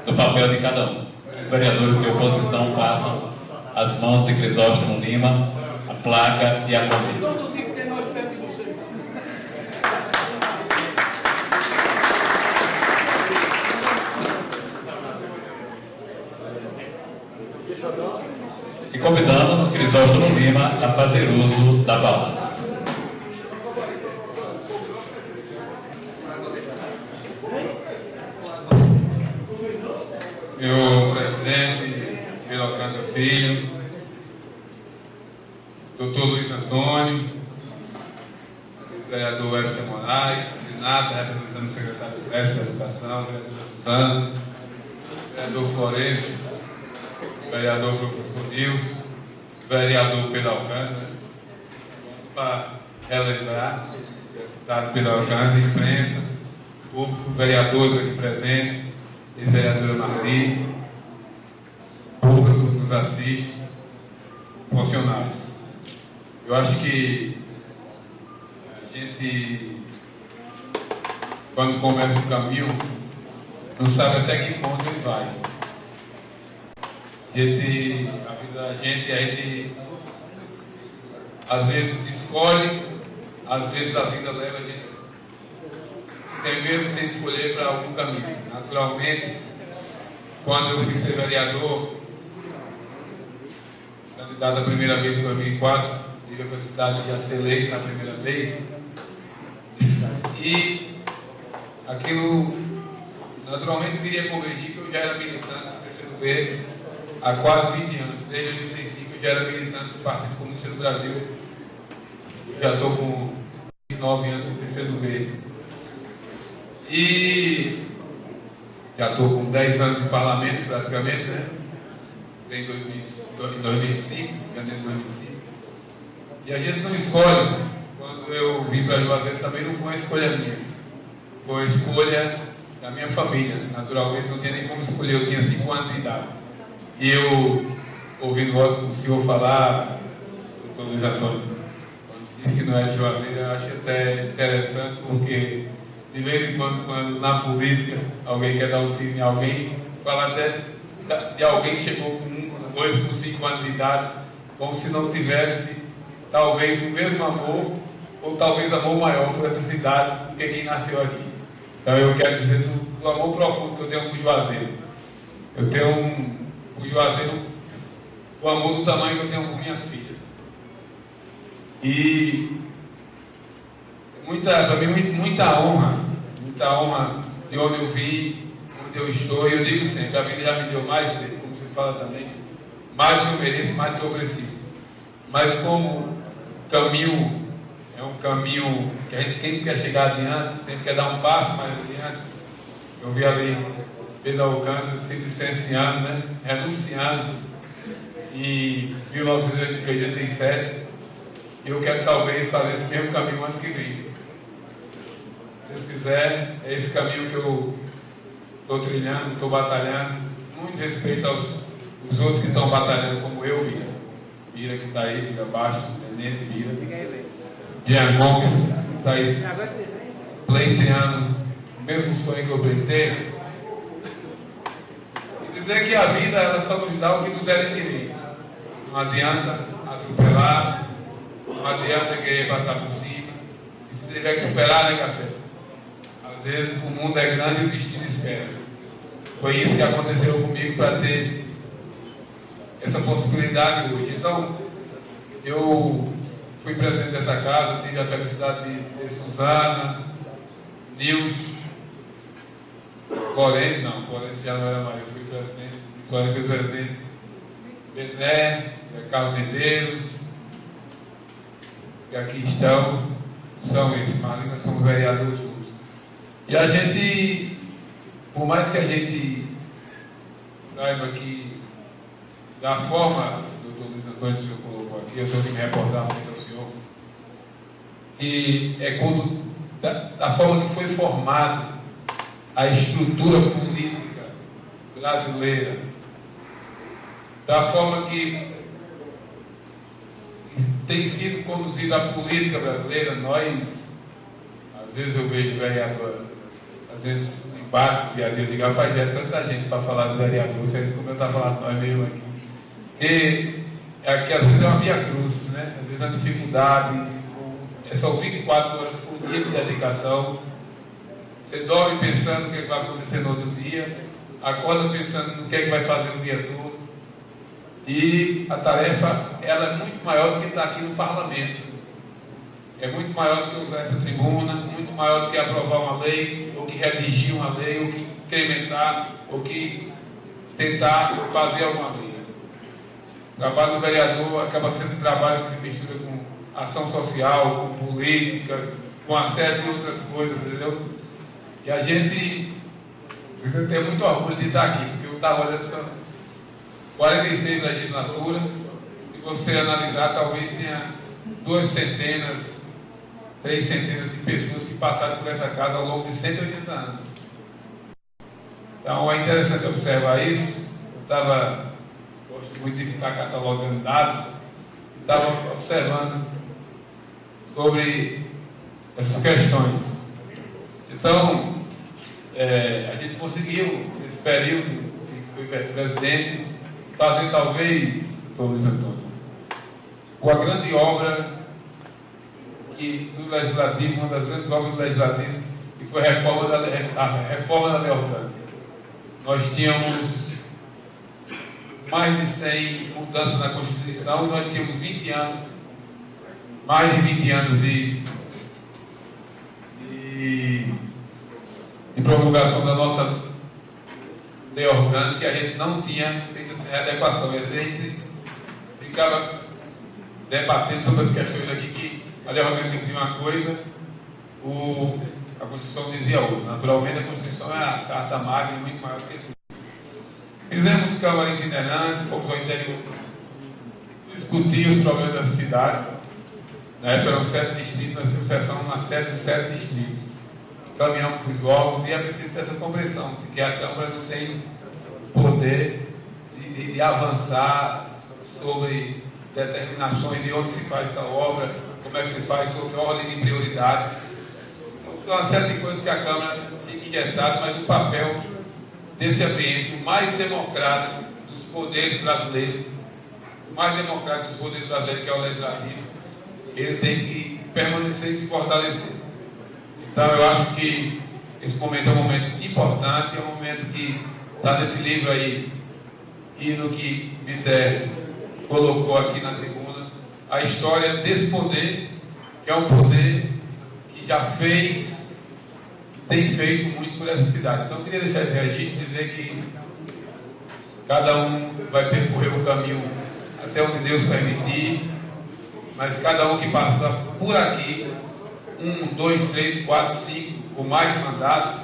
Speaker 1: Do papel de cada um. Os vereadores de oposição passam as mãos de Crisóstomo Lima, a placa e a família. E convidamos Crisóstomo Lima a fazer uso da palavra.
Speaker 9: Meu presidente, Alcântara Filho, doutor Luiz Antônio, vereador Everton Moraes, Renata, representando o secretário de Mestre da Educação, vereador Suzano, vereador Florencio, vereador professor Nilson, vereador Pedro Alcântara, para relembrar, deputado Pedro Alcântara, imprensa, público, vereadores aqui presentes, ex-vereadora Marli, público que nos assiste, funcionários. Eu acho que a gente, quando começa o caminho, não sabe até que ponto ele vai. A vida da gente, a gente às vezes escolhe, às vezes a vida leva a gente até mesmo sem escolher para algum caminho. Naturalmente, quando eu fui ser vereador, candidato a primeira vez em 2004, tive a felicidade de já ser eleito na primeira vez, e aquilo naturalmente viria convergir que eu já era militante do PCdoB há quase 20 anos. Desde 2005 eu já era militante do Partido Comunista do Brasil. Eu já estou com 29 anos no PCdoB. E já estou com 10 anos de parlamento, praticamente, né? Em 2005, janeiro de 2005. E a gente não escolhe. Quando eu vim para Juazeiro também não foi uma escolha minha. Foi uma escolha da minha família. Naturalmente não tinha nem como escolher, eu tinha 5 anos de idade. E eu, ouvindo o senhor falar, o doutor Luiz Antônio, quando disse que não é de Juazeiro, eu acho até interessante, porque de vez em quando na política alguém quer dar um tiro em alguém, fala até de alguém que chegou com 1, 2, com 5 anos de idade, como se não tivesse talvez o mesmo amor, ou talvez amor maior por essa cidade do que quem nasceu aqui. Então eu quero dizer do amor profundo que eu tenho por Juazeiro. Eu tenho por Juazeiro o amor do tamanho que eu tenho por minhas filhas. E para mim muita honra de onde eu vim, onde eu estou. E eu digo sempre, a vida já me deu mais, como vocês falam também, mais do que eu mereço, mais do que eu preciso. Mas como caminho é um caminho que a gente sempre quer chegar adiante, sempre quer dar um passo mais adiante. Eu vi ali Pedro Alcântara se licenciando, né? Renunciando em 1987. E eu quero talvez fazer esse mesmo caminho ano que vem. Se Deus quiser, é esse caminho que eu estou trilhando, estou batalhando. Muito respeito aos outros que estão batalhando como eu, Mira. Mira que está aí, Mira Baixo, Tenente Mira. Jean Gomes, que está aí pleiteando o mesmo sonho que eu pleitei. E dizer que a vida ela só nos dá o que nos é direito. Não adianta atropelar, não adianta querer passar por cima. E se tiver que esperar, né, café? Às vezes o mundo é grande e o destino espera. Foi isso que aconteceu comigo para ter essa possibilidade hoje. Então, eu fui presidente dessa casa, tive a felicidade de ter Suzana, Nilson, Florence já não era mais, eu fui presidente, Florence foi presidente, Bené, Carlos Medeiros, os que aqui estão, são esses, mas nós somos vereadores juntos. E a gente, por mais que a gente saiba que, da forma, doutor Luiz Antônio, que o senhor colocou aqui, eu estou aqui me reportando ao senhor, que é quando, da forma que foi formada a estrutura política brasileira, da forma que tem sido conduzida a política brasileira, nós, às vezes eu vejo vereador, às vezes embaixo, dia a dia, eu digo, rapaz, já é tanta gente para falar do vereador, vocês começam a falar de nós mesmo aqui. E é que às vezes é uma via cruz, né? Às vezes é uma dificuldade, são 24 horas por dia de dedicação. Você dorme pensando o que vai acontecer no outro dia, acorda pensando no que vai fazer o dia todo. E a tarefa ela é muito maior do que estar aqui no parlamento. É muito maior do que usar essa tribuna, muito maior do que aprovar uma lei, ou que redigir uma lei, ou que incrementar, ou que tentar fazer alguma lei. O trabalho do vereador acaba sendo um trabalho que se mistura com ação social, com política, com uma série de outras coisas, entendeu? E a gente precisa ter muito orgulho de estar aqui, porque eu estava olhando só 46 legislaturas, se você analisar, talvez tenha 2 centenas, 3 centenas de pessoas que passaram por essa casa ao longo de 180 anos. Então é interessante observar isso. Eu gosto muito de ficar catalogando dados, estava observando sobre essas questões. Então, a gente conseguiu, nesse período que fui presidente, fazer talvez, doutor Luiz Antônio, uma grande obra do Legislativo, uma das grandes obras do Legislativo, que foi a reforma da lei orgânica. Nós tínhamos mais de 100 mudanças na Constituição e nós tínhamos 20 anos, mais de 20 anos de promulgação da nossa lei orgânica, que a gente não tinha feito essa adequação. E a gente ficava debatendo sobre as questões aqui, que a lei orgânica dizia uma coisa, a Constituição dizia outra. Naturalmente, a Constituição é a carta magna, muito maior que tudo. Fizemos Câmara itinerante, fomos ao interior discutir os problemas da cidade. Na época eram 7 distritos, nós temos sessão na sede de 7 distritos. Caminhamos para os órgãos e é preciso ter essa compreensão, porque a Câmara não tem poder de avançar sobre determinações de onde se faz tal obra, como é que se faz, sobre ordem de prioridades. Então, uma série de coisas que a Câmara fica engessada, mas o papel desse ambiente, o mais democrático dos poderes brasileiros, o mais democrático dos poderes brasileiros, que é o Legislativo, ele tem que permanecer e se fortalecer. Então, eu acho que esse momento é um momento importante, é um momento que está nesse livro aí, e no que Viter colocou aqui na tribuna, a história desse poder, que é um poder que já fez, tem feito muito por essa cidade. Então, eu queria deixar esse registro e dizer que cada um vai percorrer o caminho até onde Deus permitir, mas cada um que passa por aqui, 1, 2, 3, 4, 5 ou mais mandatos.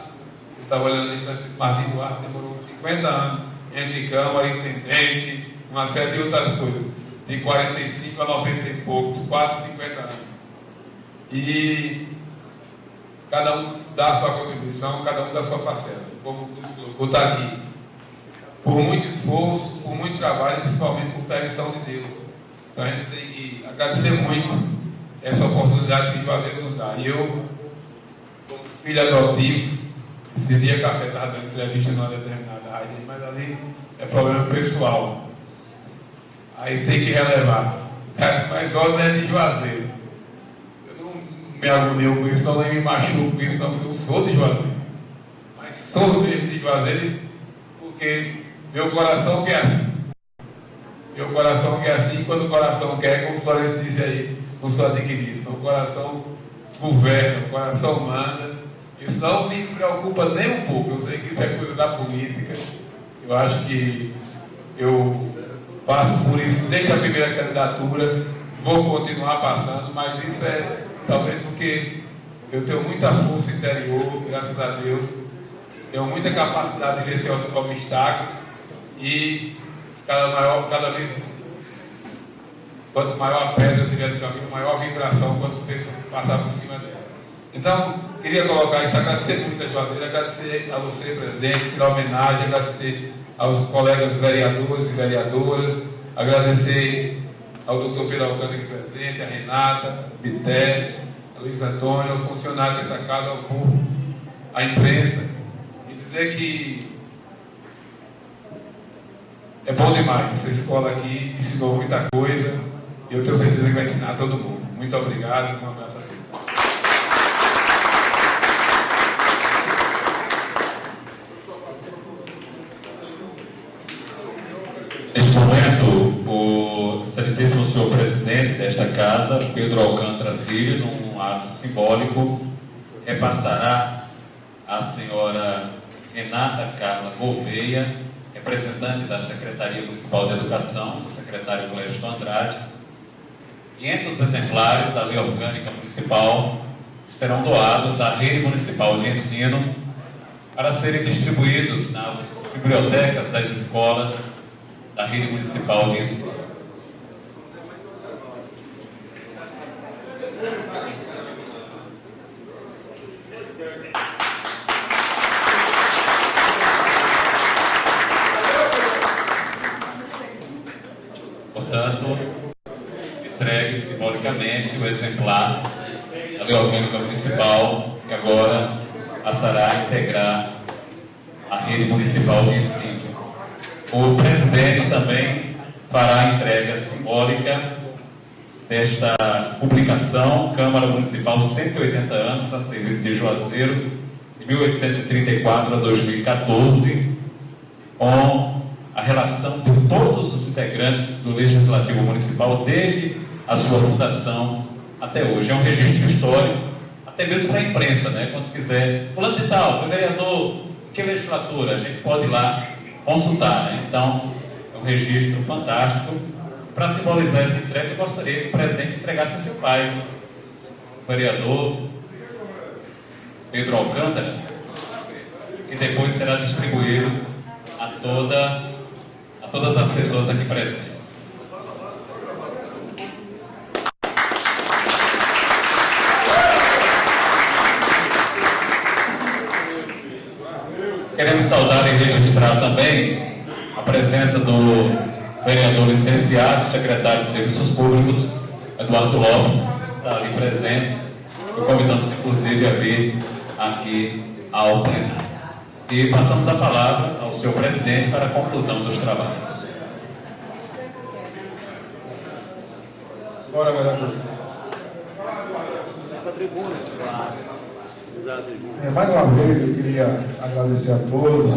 Speaker 9: Eu estava olhando ali, Francisco Martins Duarte demorou 50 anos entre Câmara, intendente, uma série de outras coisas, de 45 a 90 e poucos, 4, 50 anos. E cada um dá a sua contribuição, cada um dá a sua parcela. Como vou estar aqui, por muito esforço, por muito trabalho, principalmente por permissão de Deus. Então a gente tem que agradecer muito essa oportunidade que o Juazeiro nos dá. E eu, como filho adotivo, esse dia Café estava dando entrevista numa determinada rádio, mas ali é problema pessoal. Aí tem que relevar. Mas olha, é de Juazeiro. Eu não me agonio com isso, não me machuco com isso, não, porque eu sou de Juazeiro. Mas sou mesmo de Juazeiro, porque meu coração quer assim. Meu coração quer assim, quando o coração quer, como o Florencio disse aí, com sua digníssima, o coração governa, o coração manda. Isso não me preocupa nem um pouco. Eu sei que isso é coisa da política. Eu acho que eu passo por isso desde a primeira candidatura, vou continuar passando, mas isso é talvez porque eu tenho muita força interior, graças a Deus, tenho muita capacidade de vencer obstáculos e cada vez, quanto maior a pedra tiver no caminho, maior a vibração quando você passar por cima dela. Então, queria colocar isso, agradecer muito a Juazeiro, agradecer a você, presidente, pela homenagem, agradecer aos colegas vereadores e vereadoras, agradecer ao doutor Pedro Alcântara aqui presente, a Renata, Bité, a Luiz Antônio, aos funcionários dessa casa, ao povo, à imprensa, e dizer que é bom demais. Essa escola aqui ensinou muita coisa e eu tenho certeza que vai ensinar a todo mundo. Muito obrigado, um abraço a todos.
Speaker 1: Neste momento, o excelentíssimo senhor presidente desta casa, Pedro Alcântara Filho, num ato simbólico, repassará à senhora Renata Carla Gouveia, representante da Secretaria Municipal de Educação, do secretário Clécio Andrade, 500 exemplares da Lei Orgânica Municipal que serão doados à Rede Municipal de Ensino para serem distribuídos nas bibliotecas das escolas da Rede Municipal de Ensino. Portanto, entregue simbolicamente o exemplar da Lei Orgânica Municipal, que agora passará a integrar a Rede Municipal de Ensino. O presidente também fará a entrega simbólica desta publicação, Câmara Municipal 180 anos a serviço de Juazeiro, de 1834 a 2014, com a relação de todos os integrantes do Legislativo Municipal desde a sua fundação até hoje. É um registro histórico, até mesmo para a imprensa, né? Quando quiser, fulano de tal, foi vereador, que legislatura, a gente pode ir lá consultar, né? Então, é um registro fantástico. Para simbolizar essa entrega, eu gostaria que o presidente entregasse a seu pai, o vereador Pedro Alcântara, que depois será distribuído a todas as pessoas aqui presentes. Queremos saudar e registrar também a presença do vereador licenciado, secretário de Serviços Públicos, Eduardo Lopes, que está ali presente. E convidamos, inclusive, a vir aqui ao plenário. E passamos a palavra ao senhor presidente para a conclusão dos trabalhos.
Speaker 2: Bora, vereador. Mais uma vez eu queria agradecer a todos,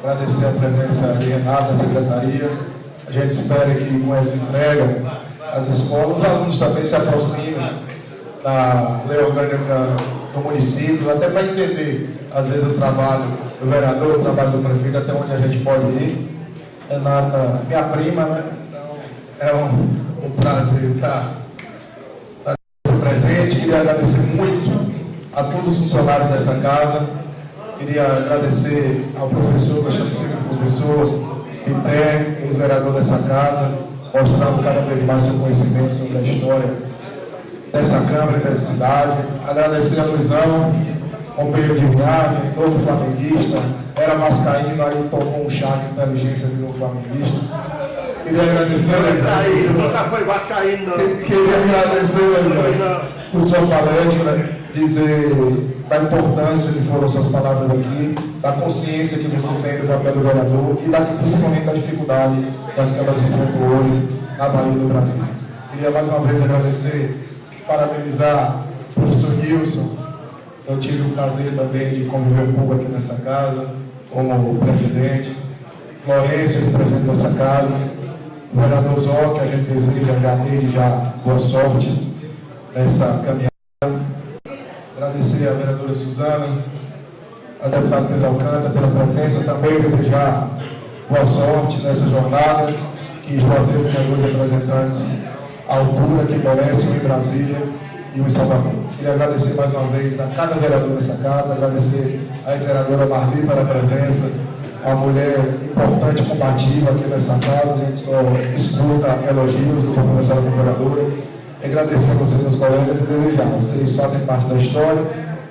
Speaker 2: agradecer a presença de Renata, da secretaria. A gente espera que com essa entrega as escolas, os alunos também se aproximem da lei orgânica do município, até para entender, às vezes, o trabalho do vereador, o trabalho do prefeito, até onde a gente pode ir. Renata, minha prima, né? Então, é um prazer estar presente. Queria agradecer muito a todos os funcionários dessa casa. Queria agradecer ao professor, que eu chamo sempre de professor Pité, ex-vereador dessa casa, mostrando cada vez mais seu conhecimento sobre a história dessa Câmara e dessa cidade. Agradecer a Luizão, companheiro de viagem, todo flamenguista, era vascaíno, aí tomou um chá de inteligência de novo flamenguista. Queria agradecer,
Speaker 8: Nunca foi vascaíno, não.
Speaker 2: Queria agradecer, Luizão, por sua palestra, dizer da importância que foram suas palavras aqui, da consciência que você tem do papel do vereador e principalmente da dificuldade das câmaras enfrentam hoje na Bahia do Brasil. Queria mais uma vez agradecer, parabenizar o professor Nilson. Eu tive o prazer também de conviver um pouco aqui nessa casa, como presidente. Florencio, ex-presidente dessa casa. O vereador Zó, que a gente deseja já desde já boa sorte nessa caminhada. Agradecer a vereadora Suzana, a deputada Pedro Alcântara pela presença. Também desejar boa sorte nessa jornada, que Juazeiro tenha dois representantes à altura que merecem, um em Brasília e um em Salvador. Queria agradecer mais uma vez a cada vereador dessa casa, agradecer a ex-vereadora Marli pela presença, uma mulher importante, combativa aqui nessa casa. A gente só escuta elogios do professor da vereadora. Agradecer a vocês, meus colegas, e desejar, vocês fazem parte da história.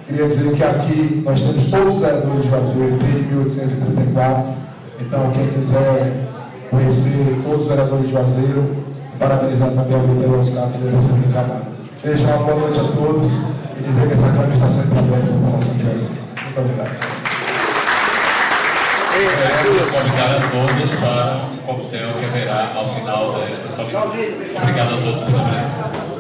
Speaker 2: Queria dizer que aqui nós temos todos os vereadores de Juazeiro desde 1834. Então, quem quiser conhecer todos os vereadores de Juazeiro, parabenizar também a Vitor Oscar, que deve ser encarnado. Desejar uma boa noite a todos e dizer que essa Câmara está sempre aberta para a população de Juazeiro. Muito obrigado.
Speaker 1: Queremos convidar a todos para um coquetel que haverá ao final desta solenidade. Obrigado a todos pela presença.